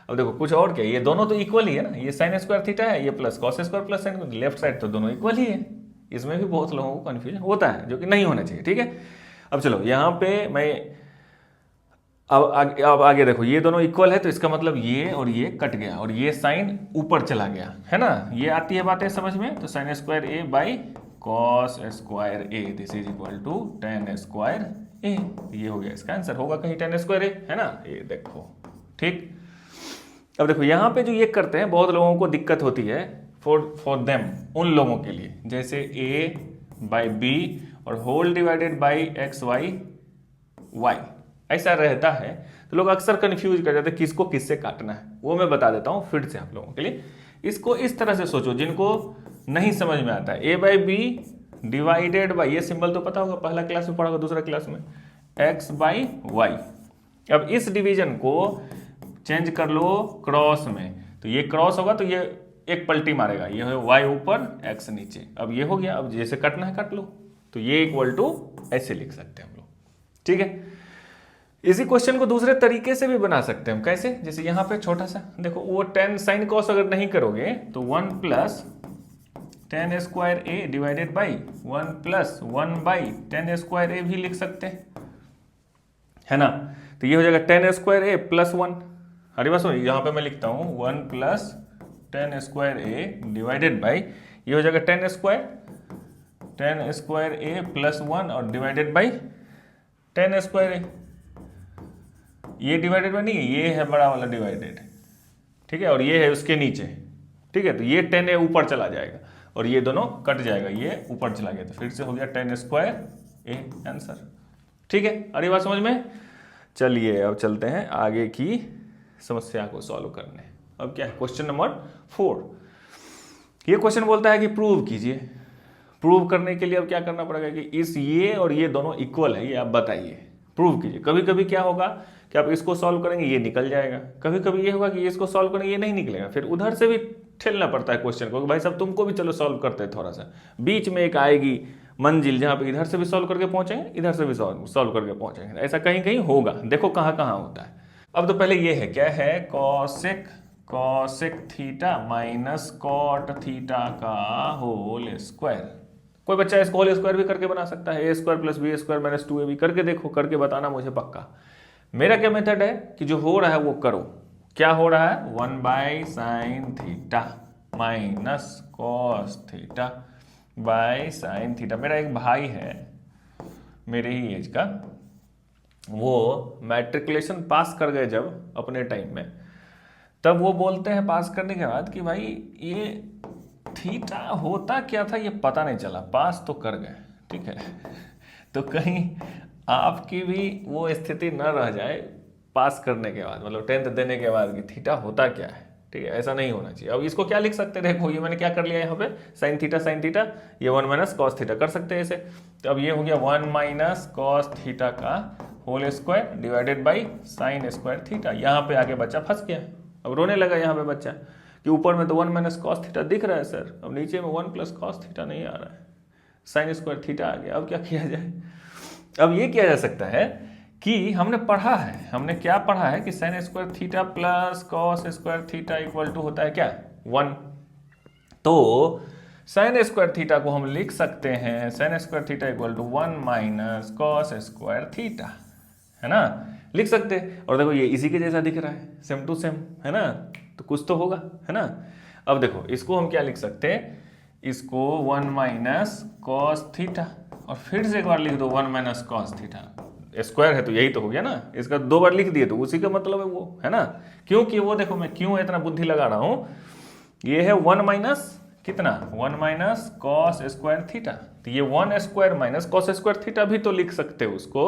अब देखो कुछ और क्या, ये दोनों तो इक्वल ही है ना, ये साइन स्क्वायर थीटा है, ये plus cos square plus sign, left side तो दोनों इक्वल ही है। इसमें भी बहुत लोगों को कन्फ्यूजन होता है, जो कि नहीं होना चाहिए, ठीक है। अब चलो यहाँ पे मैं अब आगे देखो, ये दोनों इक्वल है तो इसका मतलब ये और ये कट गया और ये साइन ऊपर चला गया, है ना, ये आती है बातें समझ में। तो sine square A by cos square A this is equal to tan square ए, ये हो गया इसका आंसर, होगा कहीं टेन स्क्वायर ए, है ना, ये देखो ठीक। अब देखो यहाँ पे जो ये करते हैं बहुत लोगों को दिक्कत होती है, फॉर देम, उन लोगों के लिए, जैसे a बाई बी और whole divided by X Y Y ऐसा रहता है, तो लोग अक्सर कंफ्यूज कर जाते हैं किसको किससे काटना है। वो मैं बता देता हूँ फिर से आप लोगों के लिए। इसको इस तरह से सोचो, जिनको नहीं समझ में आता है, a by B divided by, ये सिंबल तो पता होगा, पहला क्लास में पढ़ा होगा, दूसरा क्लास में, x बाई वाई। अब इस डिवीजन को चेंज कर लो क्रॉस में, तो ये क्रॉस होगा तो ये एक पलटी मारेगा, ये है y ऊपर x नीचे। अब ये हो गया, अब जैसे कटना है कट लो, तो ये इक्वल टू ऐसे लिख सकते हैं हम लोग, ठीक है। इसी क्वेश्चन को दूसरे तरीके से भी बना सकते हैं हम, कैसे, जैसे यहाँ पे छोटा सा देखो, वो टेन साइन कॉस अगर नहीं करोगे तो 1 plus tan square A divided by 1 plus 1 by tan square A भी लिख सकते हैं, है ना। तो ये हो जाएगा टेन स्क्वायर ए प्लस 1, अरे बस यहाँ पे मैं लिखता हूँ 1 plus tan square A divided by, ये हो जाएगा टेन स्क्वायर ए प्लस 1 और डिवाइडेड बाई टेन स्क्वायर ए, ये डिवाइडेड बाई नहीं है, ये है बड़ा वाला डिवाइडेड, ठीक है, और ये है उसके नीचे, ठीक है। तो ये टेन ए ऊपर चला जाएगा और ये दोनों कट जाएगा, ये ऊपर चला गया, तो फिर से हो गया टेन स्क्वायर ए आंसर, ठीक है। अरे बात समझ में। चलिए अब चलते हैं आगे की समस्या को सॉल्व करने। अब क्या है क्वेश्चन नंबर 4। ये क्वेश्चन बोलता है कि प्रूव कीजिए। प्रूव करने के लिए अब क्या करना पड़ेगा कि इस ये और ये दोनों इक्वल है, ये आप बताइए, प्रूव कीजिए। कभी कभी क्या होगा कि आप इसको सॉल्व करेंगे ये निकल जाएगा, कभी कभी ये होगा कि इसको सॉल्व करेंगे ये नहीं निकलेगा, फिर उधर से भी ठेलना पड़ता है क्वेश्चन को, भाई साहब तुमको भी चलो सॉल्व करते हैं थोड़ा सा। बीच में एक आएगी मंजिल जहाँ पे इधर से भी सॉल्व करके पहुंचेंगे, इधर से भी सॉल्व करके पहुंचेंगे, ऐसा कहीं कहीं होगा, देखो कहाँ कहाँ होता है। अब तो पहले ये है, क्या है, cosec theta minus cot theta का होल स्क्वायर। कोई बच्चा इसको होल स्क्वायर भी करके बना सकता है, A square plus B square minus 2ab करके देखो, करके बताना मुझे पक्का। मेरा क्या मेथड है कि जो हो रहा है वो करो। क्या हो रहा है, 1 by sine theta minus cos theta by sine theta. मेरा एक भाई है मेरे ही एज का, वो मैट्रिकुलेशन पास कर गए जब अपने टाइम में, तब वो बोलते हैं पास करने के बाद कि भाई ये थीटा होता क्या था ये पता नहीं चला, पास तो कर गए, ठीक है। तो कहीं आपकी भी वो स्थिति न रह जाए पास करने के बाद, मतलब 10th देने के बाद कि थीटा होता क्या है, ठीक है, ऐसा नहीं होना चाहिए। अब इसको क्या लिख सकते हैं, देखो ये मैंने क्या कर लिया यहाँ पे, साइन थीटा ये 1 माइनस कॉस थीटा कर सकते हैं ऐसे। तो अब ये हो गया 1 माइनस कॉस थीटा का whole square divided by sine square theta. यहाँ पे आके बच्चा फंस गया, अब रोने लगा यहाँ पे बच्चा कि ऊपर में तो 1 माइनस कॉस थीटा दिख रहा है सर, अब नीचे में 1 प्लस कॉस थीटा नहीं आ रहा है, साइन स्क्वायर थीटा आ गया। अब क्या किया जाए, अब ये किया जा सकता है कि हमने पढ़ा है, हमने क्या पढ़ा है कि sine square theta plus cos square theta equal to होता है क्या, 1। तो साइन स्क्वायर थीटा को हम लिख सकते हैं sine square theta equal to 1 minus cos square theta, है ना, लिख सकते हैं। और देखो ये इसी के जैसा दिख रहा है, सेम टू सेम, है ना, तो कुछ तो होगा, है ना। अब देखो इसको हम क्या लिख सकते हैं, इसको 1 माइनस कॉस थीटा और फिर से एक बार लिख दो 1 माइनस कॉस थीटा, स्क्वायर है तो यही तो हो गया ना, इसका 2 बार लिख दिए तो उसी का मतलब है वो, है ना। क्योंकि वो देखो मैं क्यों इतना बुद्धि लगा रहा हूँ, ये है 1 माइनस कितना 1 माइनस कॉस स्क्वायर थीटा, तो ये 1 square minus cos square theta भी तो लिख सकते हो उसको,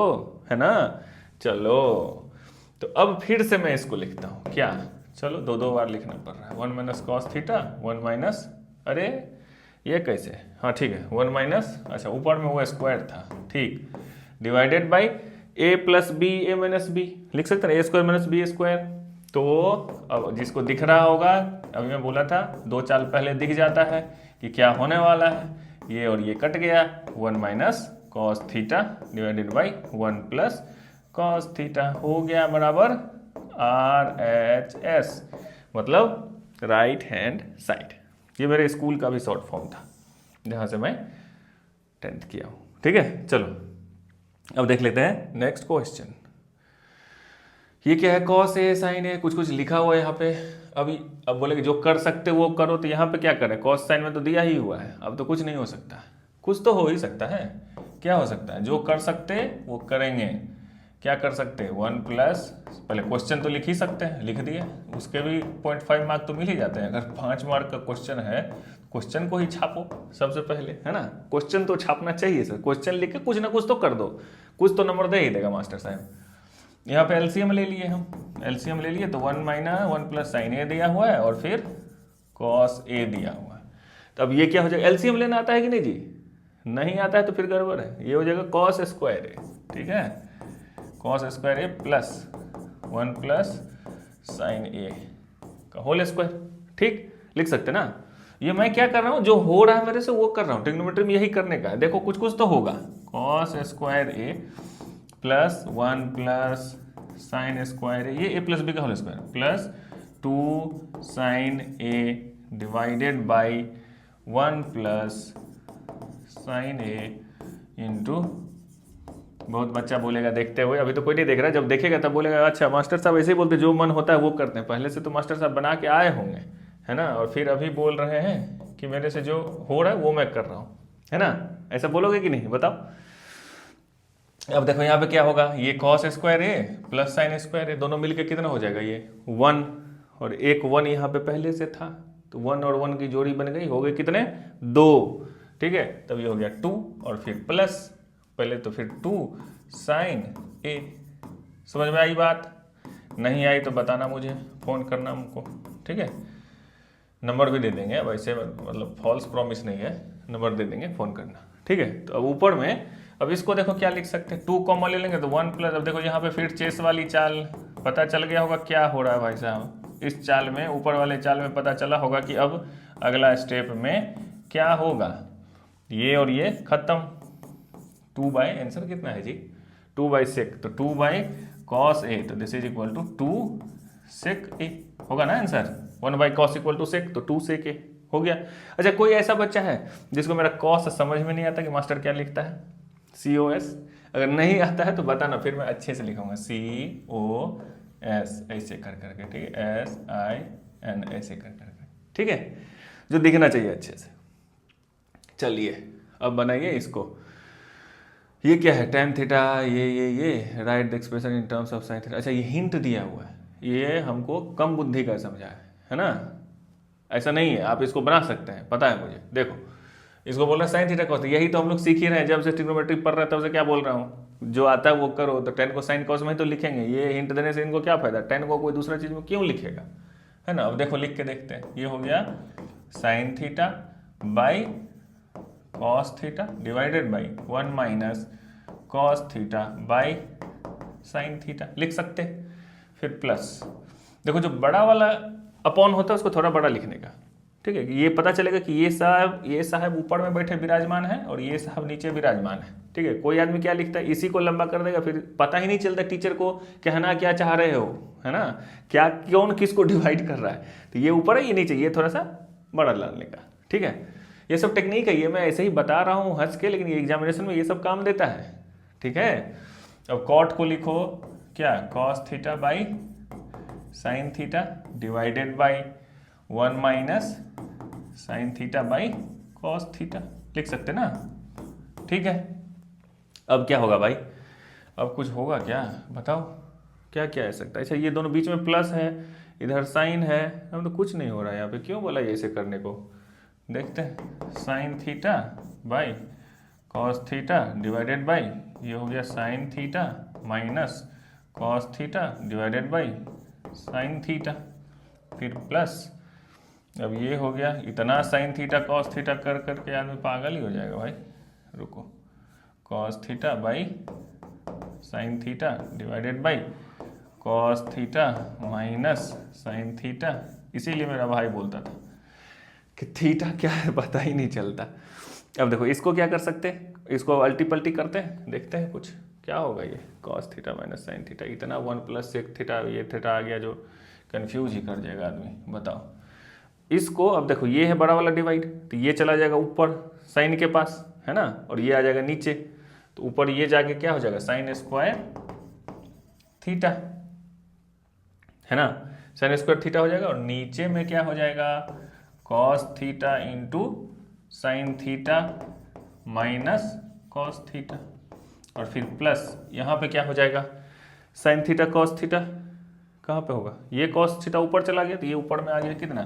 है ना। चलो तो अब फिर से मैं इसको लिखता हूँ क्या, चलो 2 बार लिखना पड़ रहा है, 1 माइनस कॉस थीटा 1 माइनस, अरे ये कैसे, हाँ ठीक है 1 माइनस, अच्छा ऊपर में वो स्क्वायर था, ठीक, divided by a plus B A minus b, लिख सकते हैं a square minus B square. तो अब जिसको दिख रहा होगा, अभी मैं बोला था 2 चाल पहले दिख जाता है कि क्या होने वाला है, ये और ये कट गया, 1 minus cos theta divided by 1 plus cos theta हो गया बराबर RHS, मतलब राइट हैंड साइड। ये मेरे स्कूल का भी शॉर्ट फॉर्म था जहाँ से मैं 10th किया हूँ, ठीक है। चलो अब देख लेते हैं नेक्स्ट क्वेश्चन। ये क्या है, कॉस ए साइन ए, कुछ कुछ लिखा हुआ है यहाँ पे। अभी अब बोले कि जो कर सकते वो करो, तो यहाँ पे क्या करें, कॉस साइन में तो दिया ही हुआ है, अब तो कुछ नहीं हो सकता, कुछ तो हो ही सकता है। क्या हो सकता है, जो कर सकते वो करेंगे। क्या कर सकते हैं, 1 प्लस, पहले क्वेश्चन तो लिख ही सकते हैं, लिख दिए, उसके भी 0.5 मार्क तो मिल ही जाते हैं। अगर 5 मार्क का क्वेश्चन है, क्वेश्चन को ही छापो सबसे पहले, है ना। क्वेश्चन तो छापना चाहिए सर, क्वेश्चन लिख के कुछ ना कुछ तो कर दो, कुछ तो नंबर दे ही देगा मास्टर साहब। यहाँ पे एलसीएम ले लिए हम, एलसीएम ले लिए तो 1 माइनस 1 प्लस साइन ए दिया हुआ है और फिर कॉस ए दिया हुआ है। तो अब ये क्या हो जाएगा, एलसीएम लेना आता है कि नहीं जी, नहीं आता है तो फिर गड़बड़ है, ये हो जाएगा कॉस स्क्वायर ए, ठीक है, कॉस स्क्वायर ए प्लस 1 प्लस साइन ए का होल स्क्वायर, ठीक, लिख सकते ना। ये मैं क्या कर रहा हूँ, जो हो रहा है मेरे से वो कर रहा हूँ, ट्रिग्नोमेट्री में यही करने का है। देखो कुछ कुछ तो होगा, कॉस स्क्वायर ए प्लस 1 प्लस साइन स्क्वायर ए, ये ए प्लस बी का whole square plus 2 sine a divided by 1 plus sine a into, बहुत बच्चा बोलेगा देखते हुए, अभी तो कोई नहीं देख रहा, जब देखेगा तब बोलेगा अच्छा मास्टर साहब ऐसे ही बोलते, जो मन होता है वो करते हैं। पहले से तो मास्टर साहब बना के आए होंगे, है ना, और फिर अभी बोल रहे हैं कि मेरे से जो हो रहा है वो मैं कर रहा हूँ, है ना। ऐसा बोलोगे कि नहीं, बताओ। अब देखो यहाँ पे क्या होगा, ये cos square A plus sine square A, दोनों मिलके कितना हो जाएगा, ये 1 और एक 1 यहाँ पे पहले से था, तो 1 और 1 की जोड़ी बन गई, हो गए कितने 2, ठीक है। तब ये हो गया 2 और फिर प्लस, पहले तो फिर 2 साइन ए। समझ में आई बात, नहीं आई तो बताना मुझे, फ़ोन करना हमको, ठीक है। नंबर भी दे देंगे, वैसे मतलब फॉल्स प्रॉमिस नहीं है, नंबर दे देंगे, फ़ोन करना, ठीक है। तो अब ऊपर में, अब इसको देखो क्या लिख सकते हैं, 2 कॉमन ले लेंगे तो 1 प्लस, अब देखो यहाँ पे फिर चेस वाली चाल, पता चल गया होगा क्या हो रहा है भाई साहब। इस चाल में, ऊपर वाले चाल में पता चला होगा कि अब अगला स्टेप में क्या होगा, ये और ये खत्म, 2 बाई, आंसर कितना है जी 2 बाई सेक, तो 2 बाई कॉस ए, तो this is equal to 2 sec A होगा ना answer. 1 by cos equal to sec, तो 2 सेक ए हो गया। अच्छा कोई ऐसा बच्चा है जिसको मेरा कॉस समझ में नहीं आता कि मास्टर क्या लिखता है, COS, अगर नहीं आता है तो बताना, फिर मैं अच्छे से लिखूंगा COS ऐसे कर करके, ठीक है, SIN ऐसे कर करके, ठीक है, जो दिखना चाहिए अच्छे से। चलिए अब बनाइए इसको, ये क्या है, tan थीटा, ये right the expression in terms of sine theta. अच्छा ये हिंट दिया हुआ है, ये हमको कम बुद्धि का समझा है ना, ऐसा नहीं है, आप इसको बना सकते हैं, पता है मुझे। देखो इसको बोल रहा है साइन थीटा कॉस, यही तो हम लोग सीख ही रहे हैं, जब से ट्रिग्नोमेट्री पढ़ रहे हैं तब से क्या बोल रहा हूँ, जो आता है वो करो। तो tan को साइन कॉस में ही तो लिखेंगे, ये हिंट देने से इनको क्या फायदा, tan को कोई दूसरा चीज में क्यों लिखेगा, है ना। अब देखो लिख के देखते हैं, ये हो गया sine theta by cos theta divided by 1 minus cos theta by sine theta, लिख सकते। फिर प्लस, देखो जो बड़ा वाला अपॉन होता है उसको थोड़ा बड़ा लिखने का, ठीक है, ये पता चलेगा कि ये साहब ऊपर में बैठे विराजमान है और ये साहब नीचे विराजमान है, ठीक है। कोई आदमी क्या लिखता है, इसी को लंबा कर देगा, फिर पता ही नहीं चलता टीचर को कहना क्या चाह रहे हो, है ना, क्या कौन किसको डिवाइड कर रहा है। तो ये ऊपर है, ये नीचे, ये थोड़ा सा बड़ा डालने का, ठीक है। ये सब टेक्निक है, ये मैं ऐसे ही बता रहा हूँ हंस के, लेकिन ये एग्जामिनेशन में ये सब काम देता है, ठीक है। अब कॉट को लिखो क्या, cos theta by sine theta divided by 1 minus sine theta by cos theta, लिख सकते ना, ठीक है। अब क्या होगा भाई, अब कुछ होगा क्या, बताओ क्या क्या आ सकता है। अच्छा ये दोनों बीच में प्लस है, इधर साइन है, अब तो कुछ नहीं हो रहा है यहाँ पे, क्यों बोला ये ऐसे करने को। देखते हैं, sine theta by cos theta divided by, ये हो गया sign theta minus cos theta divided by sine theta, फिर प्लस, अब ये हो गया, इतना साइन थीटा कॉस थीटा कर करके आदमी पागल ही हो जाएगा भाई। रुको, cos theta by sine theta divided by cos theta minus sine theta. इसीलिए मेरा भाई बोलता था कि थीटा क्या है पता ही नहीं चलता। अब देखो इसको क्या कर सकते हैं, इसको अल्टी पल्टी करते हैं, देखते हैं कुछ क्या होगा। ये cos theta minus sine theta, इतना 1 प्लस सेक थीटा, ये थीटा आ गया जो कन्फ्यूज ही कर जाएगा आदमी। बताओ इसको, अब देखो ये है बड़ा वाला डिवाइड, तो ये चला जाएगा ऊपर साइन के पास, है ना, और ये आ जाएगा नीचे, तो ऊपर ये जाके क्या हो जाएगा, साइन स्क्वायर थीटा, है ना, साइन स्क्वायर थीटा हो जाएगा, और नीचे में क्या हो जाएगा, cos theta into sine theta minus cos theta, और फिर प्लस यहाँ पे क्या हो जाएगा, साइन थीटा कॉस थीटा कहाँ पे होगा, ये कॉस थीटा ऊपर चला गया, तो ये ऊपर में आ गया कितना,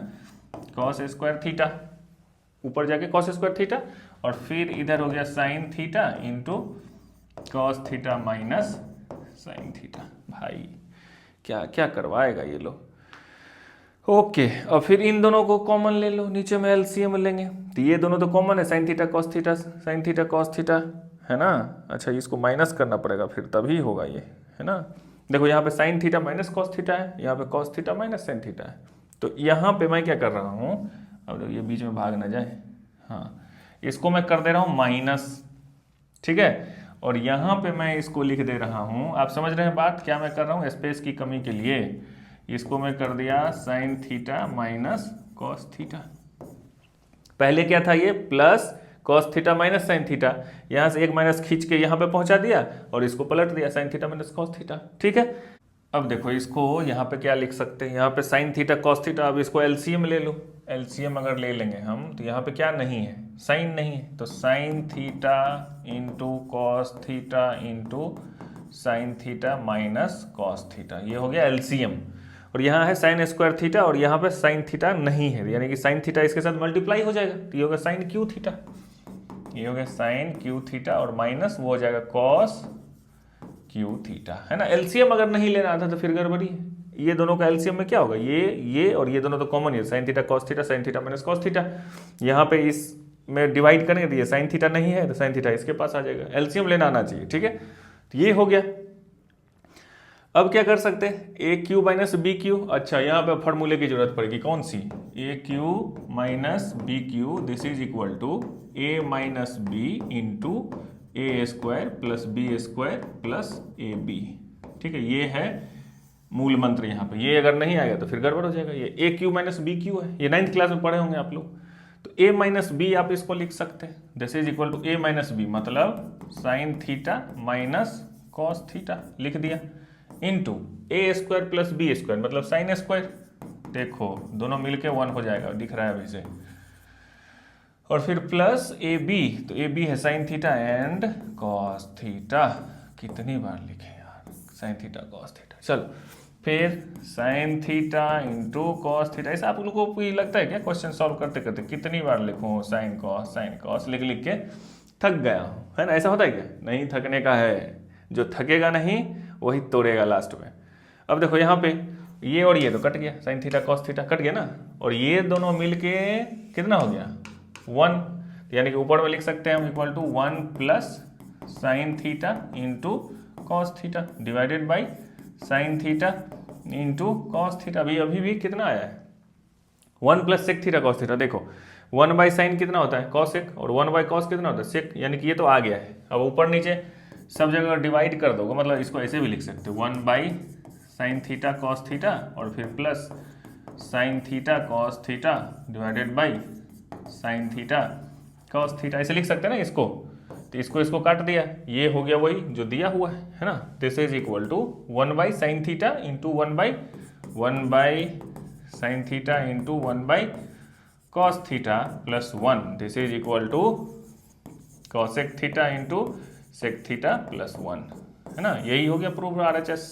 कॉस स्क्वायर थीटा, ऊपर जाके कॉस स्क्वायर थीटा, और फिर इधर हो गया sign theta into cos theta minus sine theta. भाई क्या क्या करवाएगा ये लोग। ओके, और फिर इन दोनों को कॉमन ले लो, नीचे में एलसीएम लेंगे, तो ये दोनों तो कॉमन है, sine theta cos theta, sine theta cos theta, है ना। अच्छा इसको माइनस करना पड़ेगा फिर तभी होगा ये, है ना। देखो यहाँ पे sign theta minus cos theta है, यहाँ पे cos theta minus sine theta है, तो यहाँ पे मैं क्या कर रहा हूँ, अब ये बीच में भाग ना जाए, हाँ इसको मैं कर दे रहा हूँ माइनस, ठीक है, और यहाँ पे मैं इसको लिख दे रहा हूँ, आप समझ रहे हैं बात, क्या मैं कर रहा हूँ, स्पेस की कमी के लिए इसको मैं कर दिया sign theta minus cos theta. पहले क्या था ये, plus cos theta minus sine theta, यहाँ से एक माइनस खींच के यहाँ पे पहुँचा दिया और इसको पलट दिया, sign theta minus cos theta, ठीक है। अब देखो इसको यहाँ पे क्या लिख सकते हैं, यहाँ पे साइन थीटा कॉस थीटा, अब इसको एलसीएम ले लो, एलसीएम अगर ले लेंगे हम तो यहाँ पे क्या नहीं है, साइन नहीं है, तो sign theta into cos theta into sine theta minus cos theta, ये हो गया एलसीएम, और यहाँ है साइन स्क्वायर थीटा और यहाँ पे साइन थीटा नहीं है, यानी कि साइन थीटा इसके साथ मल्टीप्लाई हो जाएगा, तो ये होगा साइन क्यू थीटा, ये हो गया साइन क्यू थीटा, और माइनस वो हो जाएगा कॉस क्यू थीटा, है ना। एलसीएम अगर नहीं लेना आता तो फिर गड़बड़ी है, ये दोनों का एलसीएम में क्या होगा, ये और ये दोनों तो कॉमन है, sine theta cos theta, sign theta minus cos theta, यहाँ पे इस में डिवाइड करेंगे तो ये साइन थीटा नहीं है तो साइन थीटा इसके पास आ जाएगा, एलसीएम लेना आना चाहिए, ठीक है, तो ये हो गया। अब क्या कर सकते हैं, A Q minus B Q, अच्छा यहाँ पे फॉर्मूले की जरूरत पड़ेगी, कौन सी, A Q minus B Q, this is equal to A minus B into A square plus B square plus A B, ठीक है, ये है मूल मंत्र यहाँ पे, ये अगर नहीं आएगा तो फिर गड़बड़ हो जाएगा। ये ए क्यू माइनस बी क्यू है, ये 9th क्लास में पढ़े होंगे आप लोग, तो ए माइनस बी आप इसको लिख सकते हैं, this is equal to A minus B मतलब sine theta minus cos theta लिख दिया, into A square plus B square मतलब साइन स्क्वायर, देखो दोनों मिलके 1 हो जाएगा, दिख रहा है अभी से, और फिर प्लस ए बी, तो ए बी है sine theta and cos theta, कितनी बार लिखे यार, साइन थीटा कॉस थीटा, चलो फिर sign theta into cos theta. ऐसा आप लोगों को लगता है क्या क्वेश्चन सॉल्व करते करते कितनी बार लिखूं साइन कॉस लिख लिख के थक गया हूं, है ना, ऐसा होता है क्या, नहीं थकने का है, जो थकेगा नहीं वही तोड़ेगा लास्ट में। अब देखो यहाँ पे ये और ये तो कट गया, sine theta cos theta cut गया ना, और ये दोनों मिलके कितना हो गया 1, यानी कि ऊपर में लिख सकते हैं हम equal to 1 plus sine theta into cos theta divided by sine theta into cos theta, अभी भी कितना आया है 1 plus sec theta cos theta, देखो 1 बाई साइन कितना होता है कॉस सेक, और 1 बाई कॉस कितना होता है सेक, यानी कि ये तो आ गया है। अब ऊपर नीचे सब जगह डिवाइड कर दोगे, मतलब इसको ऐसे भी लिख सकते हो 1 by sine theta cos theta और फिर plus sine theta cos theta divided by sine theta cos theta, ऐसे लिख सकते हैं ना इसको, तो इसको काट दिया, ये हो गया वही जो दिया हुआ है ना, this is equal to 1 by sine theta into 1 by sine theta into 1 by cos theta plus 1, this is equal to cosec theta into sec theta plus 1, है ना, यही हो गया प्रूफ RHS।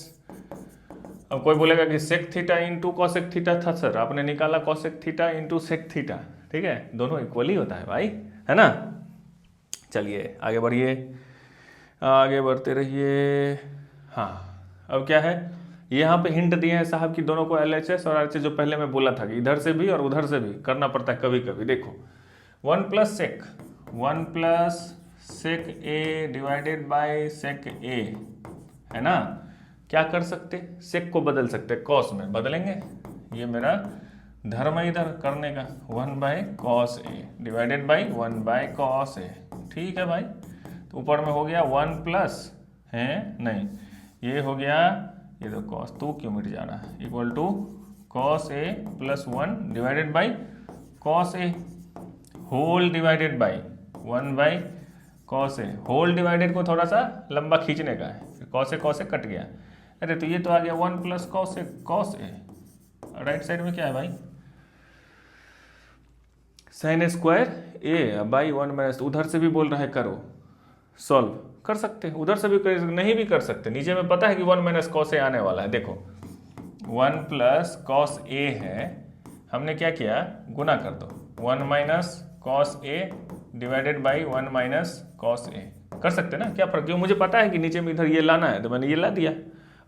अब कोई बोलेगा कि sec theta into cosec theta था सर, आपने निकाला cosec theta into sec theta, ठीक है, दोनों इक्वल ही होता है भाई, है ना। चलिए आगे बढ़िए, आगे बढ़ते रहिए। हाँ, अब क्या है, यहाँ पे हिंट दिए हैं साहब कि दोनों को LHS और RHS, जो पहले मैं बोला था कि इधर से भी और उधर से भी करना पड़ता है कभी कभी। देखो 1 plus sec A divided by sec A, है ना। क्या कर सकते, सेक को बदल सकते, कॉस में बदलेंगे, ये मेरा धर्म है इधर करने का, 1 by cos A divided by 1 by cos A, ठीक है भाई। तो ऊपर में हो गया 1 प्लस है, नहीं ये हो गया, ये तो कॉस, तो क्यों मिट जा रहा है, equal to cos a plus 1 divided by cos a whole divided by 1 by cos a whole divided को थोड़ा सा लंबा खींचने का है, फिर कॉस ए कट गया, अरे तो ये तो आ गया 1 plus cos A. Right side में क्या है भाई, sign square A by 1 minus, उधर से भी बोल रहा है करो, सॉल्व कर सकते हैं, उधर से भी कर, नहीं भी कर सकते, नीचे में पता है कि 1 माइनस कॉस ए आने वाला है। देखो 1 प्लस कॉस ए है, हमने क्या किया, गुना कर दो, 1 minus cos A divided by 1 minus cos A, कर सकते ना, क्या फर्क, क्यों, मुझे पता है कि नीचे में इधर ये लाना है तो मैंने ये ला दिया।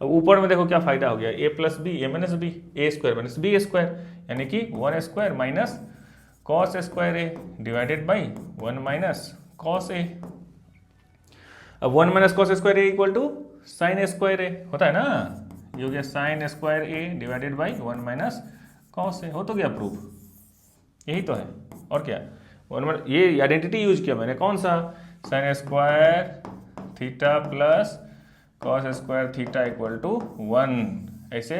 अब ऊपर में देखो क्या फायदा हो गया, A plus B A minus B, A square minus B square, यानी कि 1 square minus cos square A divided by 1 minus cos A. अब 1 minus cos square A equal to sine square A होता है ना, ये हो गया sine square A divided by 1 minus cos A, हो तो गया प्रूफ, यही तो है और क्या। ये आइडेंटिटी यूज किया मैंने, कौन सा, sine square theta plus cos square theta equal to 1, ऐसे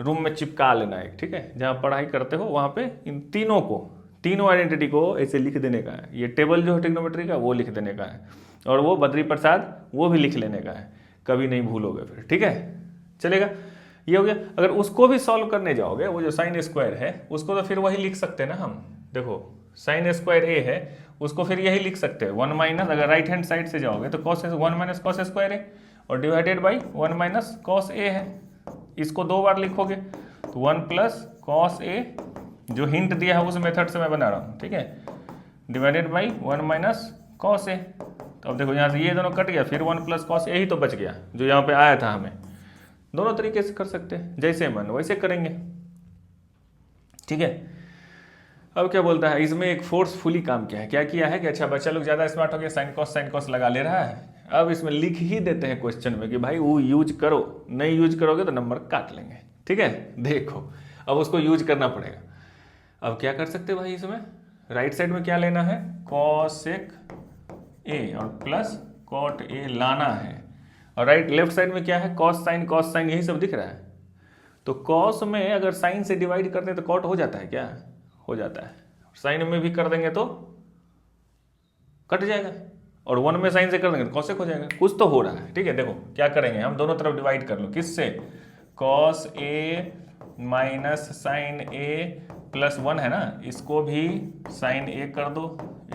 रूम में चिपका लेना है, ठीक है, जहाँ पढ़ाई करते हो वहाँ पे इन तीनों को, तीनों आइडेंटिटी को ऐसे लिख देने का है, ये टेबल जो है ट्रिग्नोमेट्री का वो लिख देने का है, और वो बद्री प्रसाद वो भी लिख लेने का है, कभी नहीं भूलोगे फिर, ठीक है, चलेगा। ये हो गया, अगर उसको भी सॉल्व करने जाओगे, वो जो साइन स्क्वायर है उसको तो फिर वही लिख सकते हैं ना हम, देखो साइन स्क्वायर ए है उसको फिर यही लिख सकते हैं 1 माइनस, अगर राइट हैंड साइड से जाओगे तो कॉस 1 माइनस कॉस स्क्वायर ए और divided by 1 minus cos A है, इसको 2 बार लिखोगे तो 1 प्लस कॉस ए, जो हिंट दिया है उस मेथड से मैं बना रहा हूँ, ठीक है, divided by 1 minus cos A. तो अब देखो यहाँ से ये दोनों कट गया, फिर 1 प्लस कॉस ए ही तो बच गया जो यहाँ पे आया था हमें, दोनों तरीके से कर सकते हैं, जैसे मन वैसे करेंगे, ठीक है। अब क्या बोलता है, इसमें एक फोर्सफुली काम किया है, क्या किया है कि अच्छा बच्चा लोग ज़्यादा स्मार्ट हो गया, साइन कॉस लगा ले रहा है, अब इसमें लिख ही देते हैं क्वेश्चन में कि भाई वो यूज करो, नहीं यूज करोगे तो नंबर काट लेंगे, ठीक है। देखो अब उसको यूज करना पड़ेगा। अब क्या कर सकते हैं भाई, इसमें राइट साइड में क्या लेना है, कॉसेक ए और प्लस कॉट ए लाना है, और राइट लेफ्ट साइड में क्या है, कॉस साइन यही सब दिख रहा है। तो कॉस में अगर साइन से डिवाइड करते हैं तो कॉट हो जाता है, क्या हो जाता है, साइन में भी कर देंगे तो कट जाएगा, और 1 में साइन से कर देंगे तो कॉसेक हो जाएगा, कुछ तो हो रहा है, ठीक है। देखो क्या करेंगे हम, दोनों तरफ डिवाइड कर लो, किससे, cos A minus sine A plus 1 है ना, इसको भी साइन ए कर दो,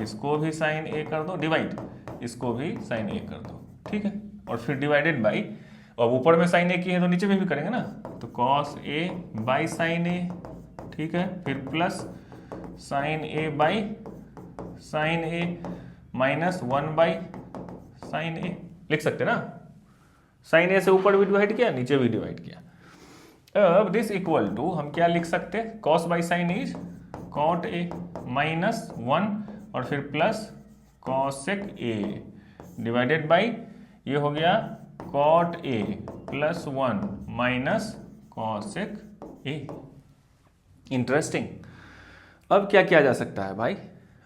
इसको भी साइन ए कर दो, डिवाइड, इसको भी साइन ए कर दो, ठीक है, और फिर डिवाइडेड बाई, और ऊपर में साइन ए की है तो नीचे में भी करेंगे ना, तो cos A by sine A, ठीक है, फिर plus sine A by sine A minus 1 by sine A, लिख सकते ना, साइन ए से ऊपर भी डिवाइड किया नीचे भी डिवाइड किया। अब दिस इक्वल टू हम क्या लिख सकते हैं, cos by sine is cot a minus 1 और फिर plus cosec a divided by, ये हो गया cot A plus 1 minus cosec a. Interesting. अब क्या किया जा सकता है भाई,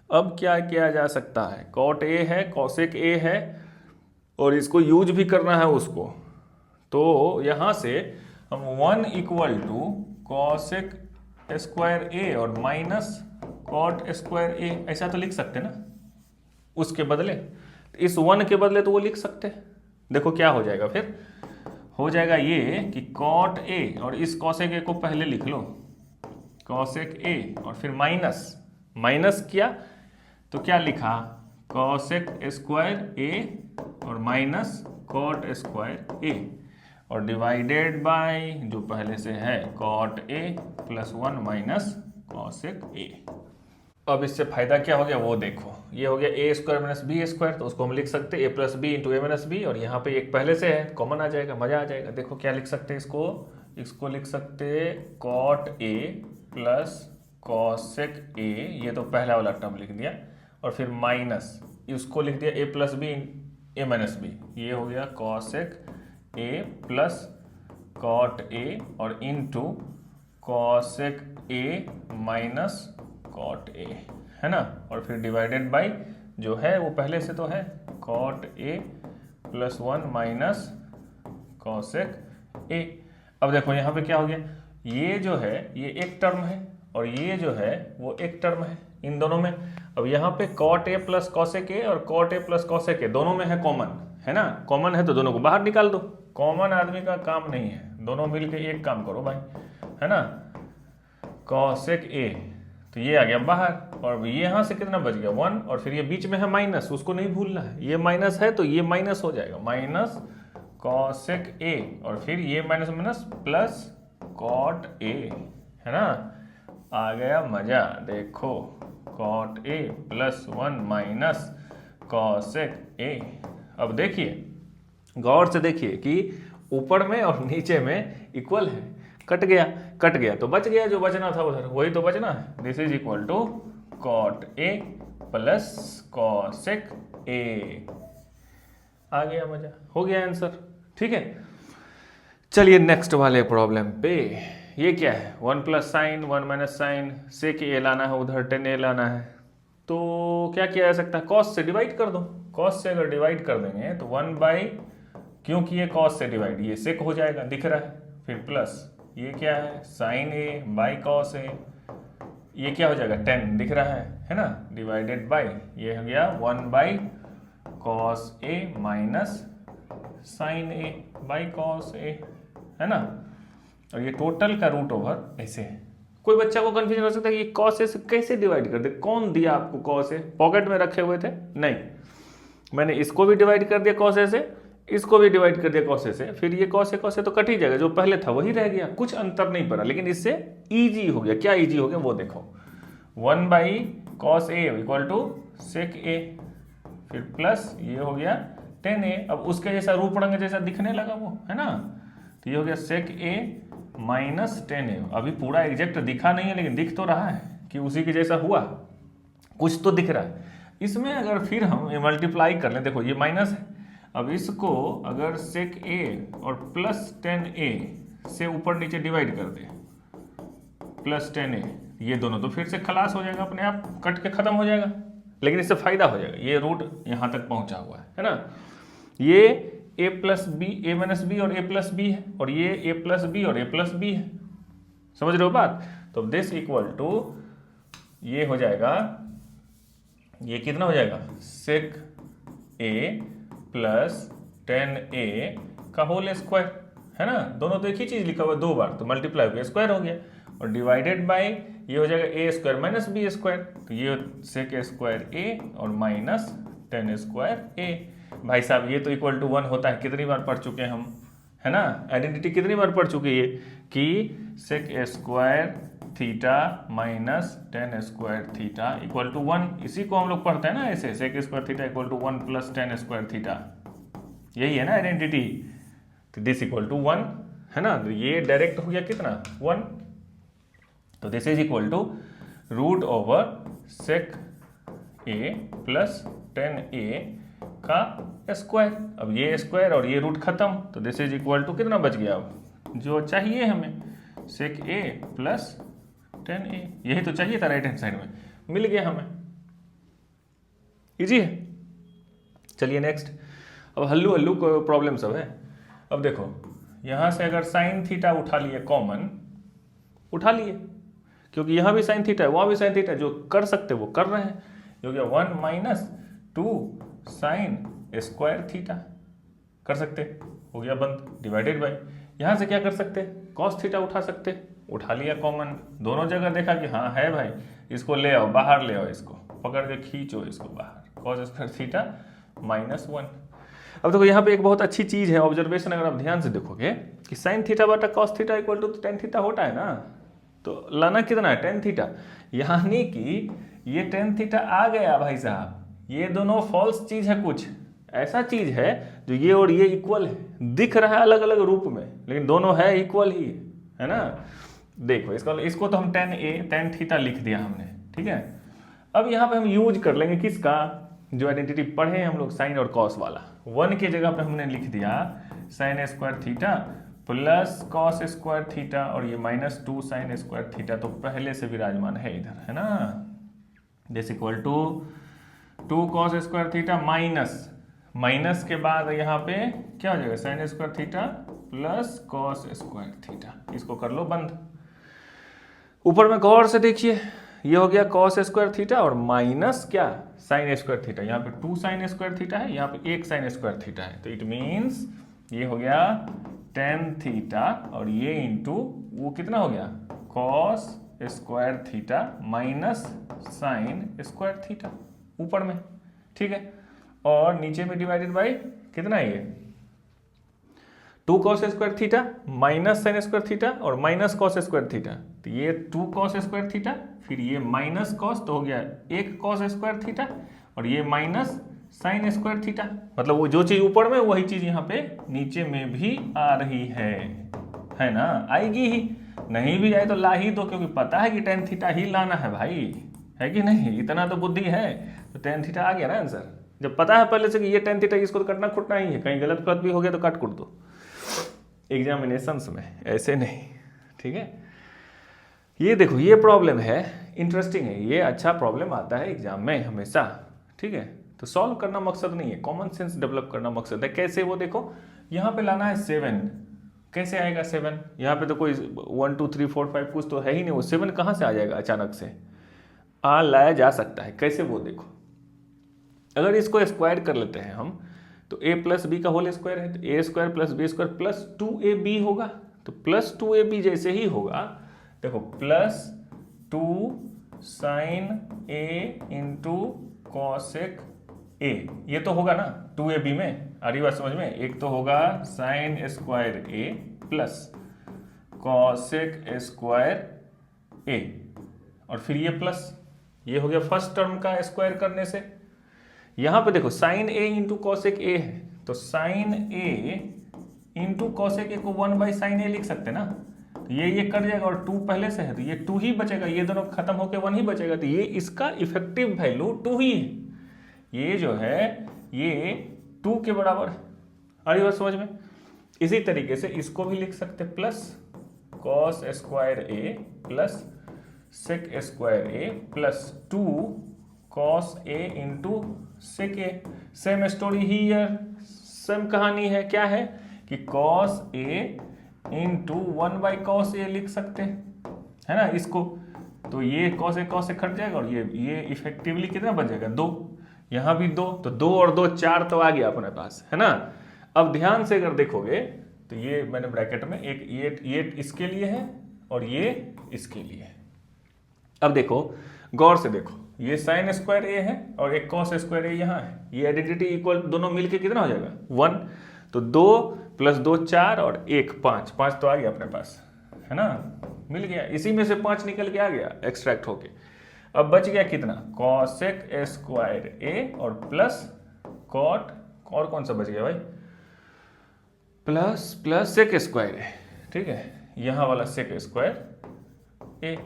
अब क्या किया जा सकता है, कॉट ए है, कॉसेक ए है, और इसको यूज भी करना है उसको, तो यहाँ से हम 1 इक्वल टू कॉसेक स्क्वायर ए और माइनस कॉट स्क्वायर ए, ऐसा तो लिख सकते ना, उसके बदले इस 1 के बदले तो वो लिख सकते हैं। देखो क्या हो जाएगा, फिर हो जाएगा ये कि कॉट ए और इस कॉसेक ए को पहले लिख लो, कॉसेक ए और फिर माइनस किया तो क्या लिखा, कॉसेक स्क्वायर ए और माइनस कॉट स्क्वायर ए और डिवाइडेड बाय जो पहले से है cot A plus 1 minus cosec a. अब इससे फायदा क्या हो गया वो देखो, ये हो गया ए स्क्वायर माइनस बी स्क्वायर, तो उसको हम लिख सकते हैं ए प्लस बी इंटू ए माइनस बी, और यहाँ पे एक पहले से है कॉमन आ जाएगा, मजा आ जाएगा। देखो क्या लिख सकते हैं इसको लिख सकते हैं cot A plus cosec a, ये तो पहला वाला टर्म लिख दिया, और फिर माइनस इसको लिख दिया A plus B A minus B, ये हो गया cosec A plus cot A और into cosec A minus cot ए, है ना, और फिर डिवाइडेड बाय जो है वो पहले से तो है cot A plus 1 minus cosec a. अब देखो यहाँ पे क्या हो गया, ये जो है ये एक टर्म है और ये जो है वो एक टर्म है इन दोनों में। अब यहाँ पे cot A plus cosec A और cot A plus cosec A दोनों में है कॉमन, है ना, कॉमन है तो दोनों को बाहर निकाल दो। कॉमन आदमी का काम नहीं है, दोनों मिलके एक काम करो भाई, है ना, कॉसेक ए, तो ये आ गया बाहर, और ये यहाँ से कितना बच गया 1, और फिर ये बीच में है माइनस, उसको नहीं भूलना है, ये माइनस है तो ये माइनस हो जाएगा माइनस कॉसेक ए, और फिर ये माइनस माइनस प्लस कॉट ए, है ना, आ गया मजा। देखो cot A plus 1 minus cosec a. अब देखिए गौर से देखिए कि ऊपर में और नीचे में इक्वल है, कट गया तो बच गया, जो बचना था उधर वही तो बचना है। This is equal to cot A plus cosec A, आ गया मजा, हो गया आंसर, ठीक है। चलिए नेक्स्ट वाले प्रॉब्लम पे, ये क्या है 1 प्लस साइन 1 माइनस साइन, सेक ए लाना है उधर 10 ए लाना है, तो क्या किया जा सकता है, कॉस से डिवाइड कर दो। कॉस से अगर डिवाइड कर देंगे तो 1 बाई, क्योंकि ये कॉस से डिवाइड, ये सेक हो जाएगा दिख रहा है, फिर प्लस ये क्या है साइन ए बाई कॉस ए, ये क्या हो जाएगा 10 दिख रहा है ना, डिवाइडेड बाई ये हो गया 1 by cos A minus sine A by cos A, है ना, और ये टोटल का रूट ओवर ऐसे है। कोई बच्चा को कंफ्यूजन हो सकता है कि कॉस ए से कैसे डिवाइड कर दे, कौन दिया आपको कॉस ए, पॉकेट में रखे हुए थे, नहीं, मैंने इसको भी डिवाइड कर दिया कॉस ए से, इसको भी डिवाइड कर दिया कॉस ए से, फिर ये कॉस ए तो कट ही जाएगा, जो पहले था वही रह गया, कुछ अंतर नहीं पड़ा, लेकिन इससे इजी हो गया। क्या इजी हो गया वो देखो, 1 by cos A equal to sec A, फिर प्लस ये हो गया 10 ए, अब उसके जैसा रूपरंग जैसा दिखने लगा वो, है ना, तो ये हो गया सेक ए माइनस 10 ए। अभी पूरा एग्जैक्ट दिखा नहीं है लेकिन दिख तो रहा है कि उसी के जैसा हुआ, कुछ तो दिख रहा है। इसमें अगर फिर हम मल्टीप्लाई कर लें, देखो ये माइनस है, अब इसको अगर सेक ए और प्लस 10 ए से ऊपर नीचे डिवाइड कर दे प्लस 10 ए, ये दोनों तो फिर से खलास हो जाएगा, अपने आप कट के खत्म हो जाएगा, लेकिन इससे फायदा हो जाएगा, ये रूट यहाँ तक पहुँचा हुआ है ना, ये a plus B A minus B और ए प्लस बी है, और ये ए प्लस बी और ए प्लस बी है, समझ रहे हो बात। तो दिस इक्वल टू ये हो जाएगा, ये कितना हो जाएगा सेक ए प्लस 10 ए का होल स्क्वायर, है ना, दोनों तो एक ही चीज लिखा हुआ है, दो बार तो मल्टीप्लाई हो गया स्क्वायर हो गया, और डिवाइडेड बाय ये हो जाएगा ए स्क्वायर माइनस बी स्क्वायर, तो ये सेक स्क्वायर ए और माइनस 10 स्क्वायर ए। भाई साहब ये तो इक्वल टू 1 होता है, कितनी बार पढ़ चुके हैं हम, है ना, आइडेंटिटी कितनी बार पढ़ चुके हैं कि sec square theta minus 10 square theta equal to 1, इसी को हम लोग पढ़ते हैं ना ऐसे, sec square theta equal to 1 plus 10 square theta, यही है ना आइडेंटिटी, तो दिस इक्वल टू 1, है ना, तो ये डायरेक्ट हो गया कितना 1, तो this is equal to root over sec a plus 10 a का स्क्वायर। अब ये स्क्वायर और ये रूट खत्म, तो दिस इज इक्वल टू कितना बच गया, अब जो चाहिए हमें सेक ए प्लस 10 ए, यही तो चाहिए था राइट हैंड साइड में, मिल गया हमें, इजी है। चलिए नेक्स्ट, अब हल्लू हल्लू को प्रॉब्लम सब है। अब देखो यहाँ से अगर साइन थीटा उठा लिए, कॉमन उठा लिए, क्योंकि यहाँ भी साइन थीटा है वहाँ भी साइन थीटा है, जो कर सकते वो कर रहे हैं, जो गया 1 माइनस 2 साइन स्क्वायर थीटा, कर सकते, हो गया बंद, डिवाइडेड बाई यहाँ से क्या कर सकते, कॉस थीटा उठा सकते, उठा लिया कॉमन, दोनों जगह देखा कि हाँ है भाई, इसको ले आओ बाहर ले आओ, इसको पकड़ के खींचो इसको बाहर, कॉस स्क्वायर थीटा माइनस 1। अब देखो यहाँ पे एक बहुत अच्छी चीज़ है, ऑब्जर्वेशन अगर आप ध्यान से देखोगे कि साइन थीटा बटा cos theta equal to tan theta होता है ना, तो लाना कितना है टेन थीटा, यानी कि ये टेन थीटा आ गया भाई साहब। ये दोनों फॉल्स चीज़ है, कुछ ऐसा चीज़ है जो ये और ये इक्वल है, दिख रहा है अलग अलग रूप में लेकिन दोनों है इक्वल ही, है ना। देखो इसको तो हम टेन थीटा लिख दिया हमने, ठीक है। अब यहाँ पे हम यूज कर लेंगे किसका, जो आइडेंटिटी पढ़े हैं हम लोग साइन और कॉस वाला। वन की जगह पे हमने लिख दिया sign square theta plus cos square theta और ये माइनस 2 साइन स्क्वायर थीटा तो पहले से विराजमान है इधर, है ना। This equal to 2 cos square theta minus के बाद यहाँ पे क्या हो जाएगा sine square theta plus cos square theta, इसको कर लो बंद। ऊपर में गौर से देखिए, ये हो गया कॉस स्क्वायर थीटा और माइनस क्या साइन स्क्वायर थीटा, यहाँ पे 2 साइन स्क्वायर थीटा है, यहाँ पे 1 साइन स्क्वायर थीटा है, तो इट मीन्स ये हो गया टेन थीटा और ये इंटू वो कितना हो गया cos square theta minus sine square theta ऊपर में, ठीक है। और नीचे में डिवाइडेड बाई कितना है ये 2 cos square theta minus sine square theta और माइनस कॉस स्क्वायर थीटा, तो ये 2 कॉस स्क्वायर थीटा फिर ये माइनस कॉस तो हो गया 1 कॉस स्क्वायर थीटा और ये माइनस साइन स्क्वायर थीटा, मतलब वो जो चीज ऊपर में वही चीज यहाँ पे नीचे में भी आ रही है ना, आएगी ही, नहीं भी आए तो ला ही दो, क्योंकि पता है कि टेन थीटा ही लाना है भाई, है कि नहीं, इतना तो बुद्धि है, तो टेन थीटा आ गया ना आंसर। जब पता है पहले से कि ये टेन थीटा, इसको तो कटना खुटना ही है, कहीं गलत फलत भी हो गया तो काट कुट दो एग्जामिनेशंस में, ऐसे नहीं, ठीक है। ये देखो ये प्रॉब्लम है, इंटरेस्टिंग है, ये अच्छा प्रॉब्लम आता है एग्जाम में हमेशा, ठीक है। तो सॉल्व करना मकसद नहीं है, कॉमन सेंस डेवलप करना मकसद है। कैसे, वो देखो यहाँ पे लाना है 7, कैसे आएगा 7, यहाँ पे तो कोई 1 2 3 4 5 कुछ तो है ही नहीं, वो 7 कहाँ से आ जाएगा अचानक से, लाया जा सकता है, कैसे वो देखो। अगर इसको स्क्वायर कर लेते हैं हम तो a प्लस बी का होल स्क्वायर है, तो A square plus B square plus 2ab होगा, तो प्लस 2ab जैसे ही होगा, देखो plus 2 sine a into cosec a, ये तो होगा ना 2ab में, आ रही बात समझ में। एक तो होगा sine square a plus cosec square a और फिर ये प्लस, ये हो गया फर्स्ट टर्म का स्क्वायर करने से। यहां पे देखो sine a into cosec a है, तो sine a into cosec a को 1 बाई साइन a लिख सकते ना, तो ये कट जाएगा और 2 पहले से है तो ये 2 ही बचेगा, ये दोनों खत्म होकर 1 ही बचेगा, तो ये इसका इफेक्टिव वैल्यू 2 ही है, ये जो है ये 2 के बराबर है, आ रही बात समझ में। इसी तरीके से इसको भी लिख सकते plus cos square a plus sec square a plus 2 cos a into sec a। Same story ही यार, सेम कहानी है, क्या है कि cos a into 1 by cos a लिख सकते हैं, है ना इसको, तो ये कॉस a कट जाएगा और ये इफेक्टिवली कितना बच जाएगा 2, यहाँ भी 2, तो 2 और 2 4 तो आ गया अपने पास, है ना। अब ध्यान से अगर देखोगे तो ये मैंने ब्रैकेट में एक ये इसके लिए है और ये इसके लिए है। अब देखो गौर से देखो, ये साइन स्क्वायर a है और एक कॉस स्क्वायर a यहाँ है, ये आइडेंटिटी इक्वल दोनों मिलके कितना हो जाएगा 1, तो 2 प्लस 2 4 और 1 5, 5 तो आ गया अपने पास, है ना, मिल गया, इसी में से 5 निकल के आ गया एक्सट्रैक्ट होके। अब बच गया कितना कॉसेक स्क्वायर a और प्लस कॉट, और कौन सा बच गया भाई, प्लस सेक स्क्वायर a, ठीक है, यहाँ वाला सेक स्क्वायर a।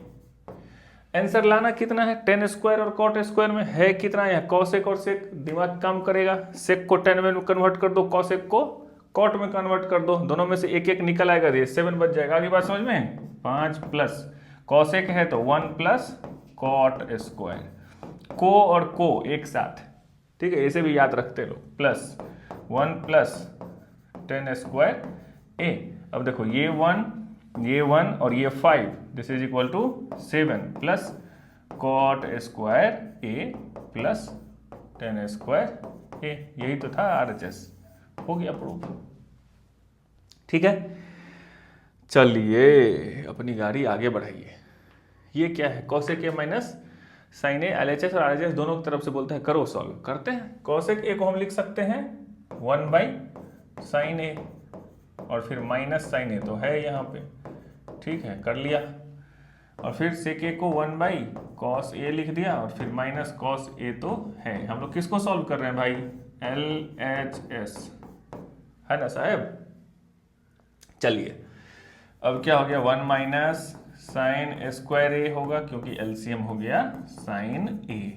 आंसर लाना कितना है, टेन स्क्वायर और कॉट स्क्वायर में है कितना, यहाँ कॉसेक और सेक, दिमाग काम करेगा, सेक को 10 में कन्वर्ट कर दो, कॉसेक को कॉट में कन्वर्ट कर दो, दोनों में से एक एक निकल आएगा, ये 7 बच जाएगा, आगे बात समझ में। 5 प्लस कॉसेक है तो 1 प्लस कॉट स्क्वायर, को और को एक साथ, ठीक है, इसे भी याद रखते लो, प्लस 1 प्लस 10 स्क्वायर a। अब देखो ये 1 और ये 5, this is equal to 7 plus cot square a plus 10 square a, यही तो था RHS, हो गया प्रूफ, ठीक है। चलिए अपनी गाड़ी आगे बढ़ाइए। ये क्या है cosec a minus sine a, LHS और RHS दोनों की तरफ से बोलते हैं करो सॉल्व, करते हैं। कॉसेक a को हम लिख सकते हैं 1/sin a और फिर -sin a तो है यहाँ पे, ठीक है, कर लिया। और फिर sec a को 1/cos a लिख दिया और फिर -cos a तो है। हम लोग किसको सॉल्व कर रहे हैं भाई? LHS, है ना साहब? चलिए अब क्या हो गया, 1 - sin स्क्वायर a होगा क्योंकि LCM हो गया sin a।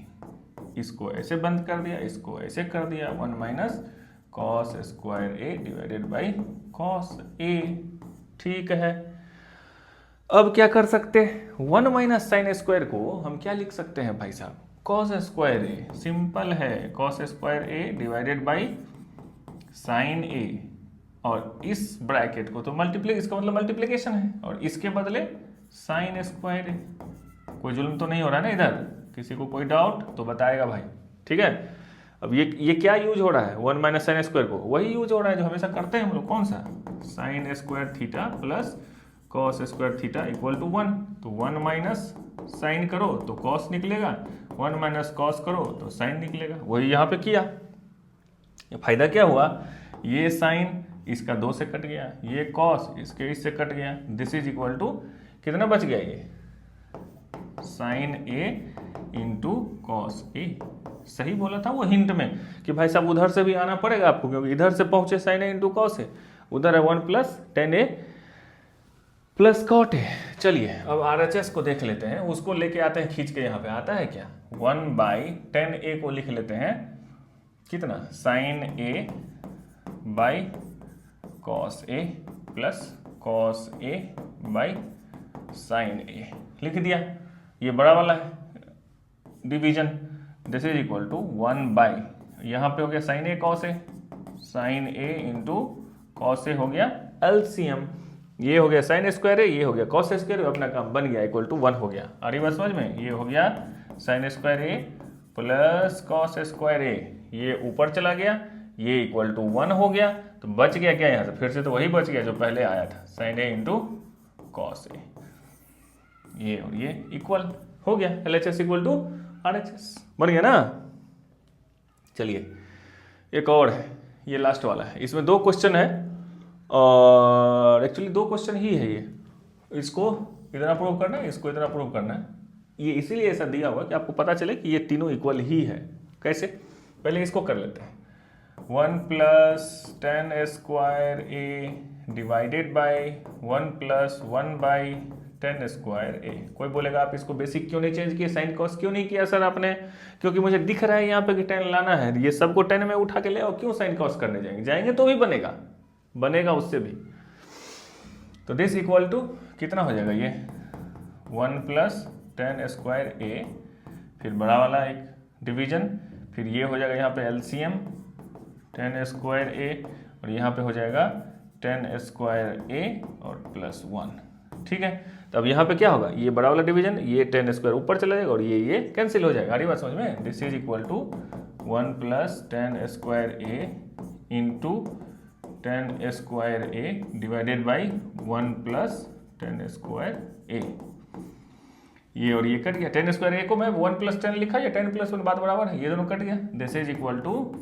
इसको ऐसे बंद कर दिया, इसको ऐसे कर दिया, 1 - cos square a divided by cos a, ठीक है। अब क्या कर सकते हैं, 1 - sin स्क्वायर को हम क्या लिख सकते हैं भाई साहब? cos स्क्वायर a, सिंपल है, cos square a divided by sin a, और इस ब्रैकेट को तो मल्टीप्लाई, इसका मतलब मल्टीप्लिकेशन है, और इसके बदले sin स्क्वायर a। कोई जुल्म तो नहीं हो रहा है ना इधर? किसी को कोई डाउट तो बताएगा भाई, ठीक है। अब ये क्या यूज हो रहा है? 1 - sin स्क्वायर को वही यूज हो रहा है जो हमेशा करते हैं हम लोग। कौन सा? sin square theta plus cos square theta equal to 1। तो 1 - sin करो तो cos निकलेगा, 1 - cos करो तो sin निकलेगा। वही यहाँ पे किया। फायदा क्या हुआ, ये sin इसका 2 से कट गया, ये cos इसके इससे कट गया। दिस इज इक्वल टू कितना बच गया, ये sin a into cos a। सही बोला था वो हिंट में कि भाई साहब उधर से भी आना पड़ेगा आपको, क्योंकि इधर से पहुंचे sin a into cos a, उधर है 1 + 10a प्लस cot a। चलिए अब RHS को देख लेते हैं, उसको लेके आते हैं खींच के। यहाँ पे आता है क्या, 1/10a को लिख लेते हैं, कितना, sin a by cos a plus cos a by sin a लिख दिया। ये बड़ा वाला है division, this is equal to 1 यहाँ पे हो गया sin a cos a, sin a into cos a हो गया LCM, ये हो गया sin स्क्वायर a, ये हो गया cos स्क्वायर, अपना काम बन गया, इक्वल टू 1 हो गया। आ रही बात समझ में? ये हो गया sin square a plus cos square a, ये ऊपर चला गया, ये इक्वल टू 1 हो गया। तो बच गया क्या यहाँ से? फिर से तो वही बच गया जो पहले आया था, sin a into cos a, ये और ये इक्वल हो गया, LHS इक्वल टू RHS बन गया ना। चलिए एक और है, ये लास्ट वाला है, इसमें 2 क्वेश्चन है, और एक्चुअली 2 क्वेश्चन ही है ये। इसको इतना प्रूव करना है, इसको इतना प्रूव करना है। ये इसीलिए ऐसा दिया हुआ कि आपको पता चले कि ये तीनों इक्वल ही है। कैसे? पहले इसको कर लेते हैं, 1 + 10 square a divided by 1 + 1/10 square a। कोई बोलेगा आप इसको बेसिक क्यों नहीं चेंज किए, साइन कॉस क्यों नहीं किया सर आपने? क्योंकि मुझे दिख रहा है यहाँ पे कि 10 लाना है, ये सबको 10 में उठा के ले आओ, क्यों साइन कॉस करने जाएंगे तो भी बनेगा उससे भी। तो दिस इक्वल टू कितना हो जाएगा, ये 1 + 10 स्क्वायर a, फिर बड़ा वाला एक डिवीजन, फिर ये हो जाएगा यहाँ पे LCM 10 स्क्वायर a, और यहाँ पे हो जाएगा 10 स्क्वायर a और प्लस 1, ठीक है। तो अब यहाँ पे क्या होगा, ये बड़ा वाला डिवीजन, ये 10 स्क्वायर ऊपर चला जाएगा और ये कैंसिल हो जाएगा। आ रही बात समझ में? This is equal to 1 + 10 square a into 10 square a divided by 1 + 10 square a। ये और ये कट गया, 10 स्क्वायर a को मैं 1 + 10 लिखा या 10 + 1 बात बराबर है, ये दोनों कट गया। This is equal to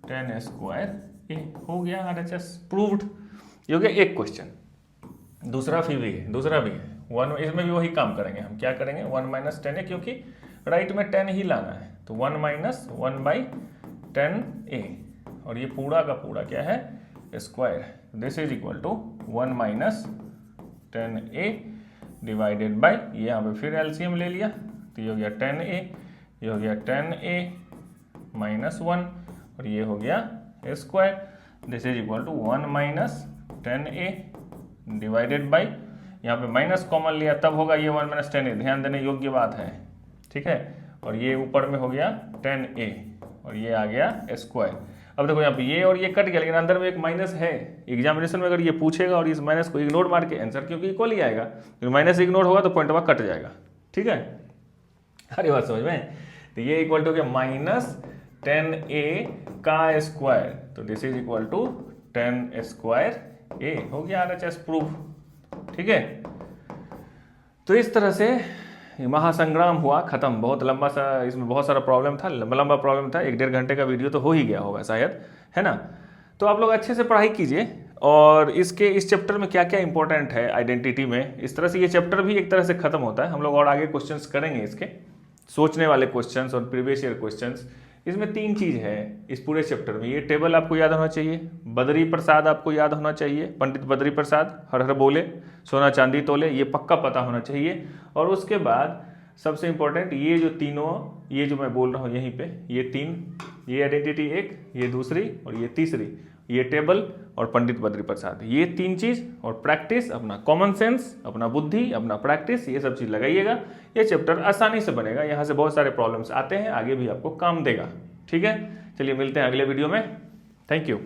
10 square a हो गया RHS प्रूव्ड। ये हो गया एक क्वेश्चन। दूसरा भी है वन, इसमें भी वही काम करेंगे हम। क्या करेंगे, 1 - 10a, क्योंकि राइट में 10 ही लाना है, तो 1 - 1/10a, और ये पूरा का पूरा क्या है, square. This is equal to 1 - 10a divided by, ये यहाँ पे फिर LCM ले लिया, तो ये हो गया 10a, ये हो गया 10a - 1, और ये हो गया square. This is equal to 1 - 10a divided by, यहाँ पे माइनस कॉमन लिया तब होगा ये 1 - 10a, ध्यान देने योग्य बात है, ठीक है। और ये ऊपर में हो गया 10a, और ये आ गया स्क्वायर। अब देखो यहाँ पे ये और ये कट गया, लेकिन अंदर में एक माइनस है। एग्जामिनेशन में अगर ये पूछेगा और इस माइनस को इग्नोर मार के आंसर, क्योंकि इक्वल ही आएगा, लेकिन माइनस इग्नोर होगा तो पॉइंट वहाँ कट जाएगा, ठीक है। अरे बात समझ में? तो ये इक्वल टू क्या, -10a का स्क्वायर, तो this is equal to 10 square a हो गया RHS प्रूफ, ठीक है। तो इस तरह से महासंग्राम हुआ खत्म। बहुत लंबा सा, इसमें बहुत सारा प्रॉब्लम था, लंबा प्रॉब्लम था, 1-1.5 घंटे का वीडियो तो हो ही गया होगा शायद, है ना। तो आप लोग अच्छे से पढ़ाई कीजिए। और इस चैप्टर में क्या क्या इंपॉर्टेंट है आइडेंटिटी में, इस तरह से ये चैप्टर भी एक तरह से खत्म होता है। हम लोग और आगे क्वेश्चंस करेंगे, इसके सोचने वाले क्वेश्चंस और प्रीवियस ईयर क्वेश्चंस। इसमें 3 चीज़ है इस पूरे चैप्टर में। ये टेबल आपको याद होना चाहिए, बद्री प्रसाद आपको याद होना चाहिए, पंडित बद्री प्रसाद, हर हर बोले, सोना चांदी तोले, ये पक्का पता होना चाहिए। और उसके बाद सबसे इंपॉर्टेंट ये जो तीनों, ये जो मैं बोल रहा हूँ यहीं पे, ये 3, ये आइडेंटिटी 1, ये दूसरी और ये तीसरी, ये टेबल और पंडित बद्री प्रसाद, ये 3 चीज़ और प्रैक्टिस, अपना कॉमन सेंस, अपना बुद्धि, अपना प्रैक्टिस, ये सब चीज़ लगाइएगा। ये चैप्टर आसानी से बनेगा, यहाँ से बहुत सारे प्रॉब्लम्स आते हैं, आगे भी आपको काम देगा। ठीक है, चलिए मिलते हैं अगले वीडियो में। Thank you.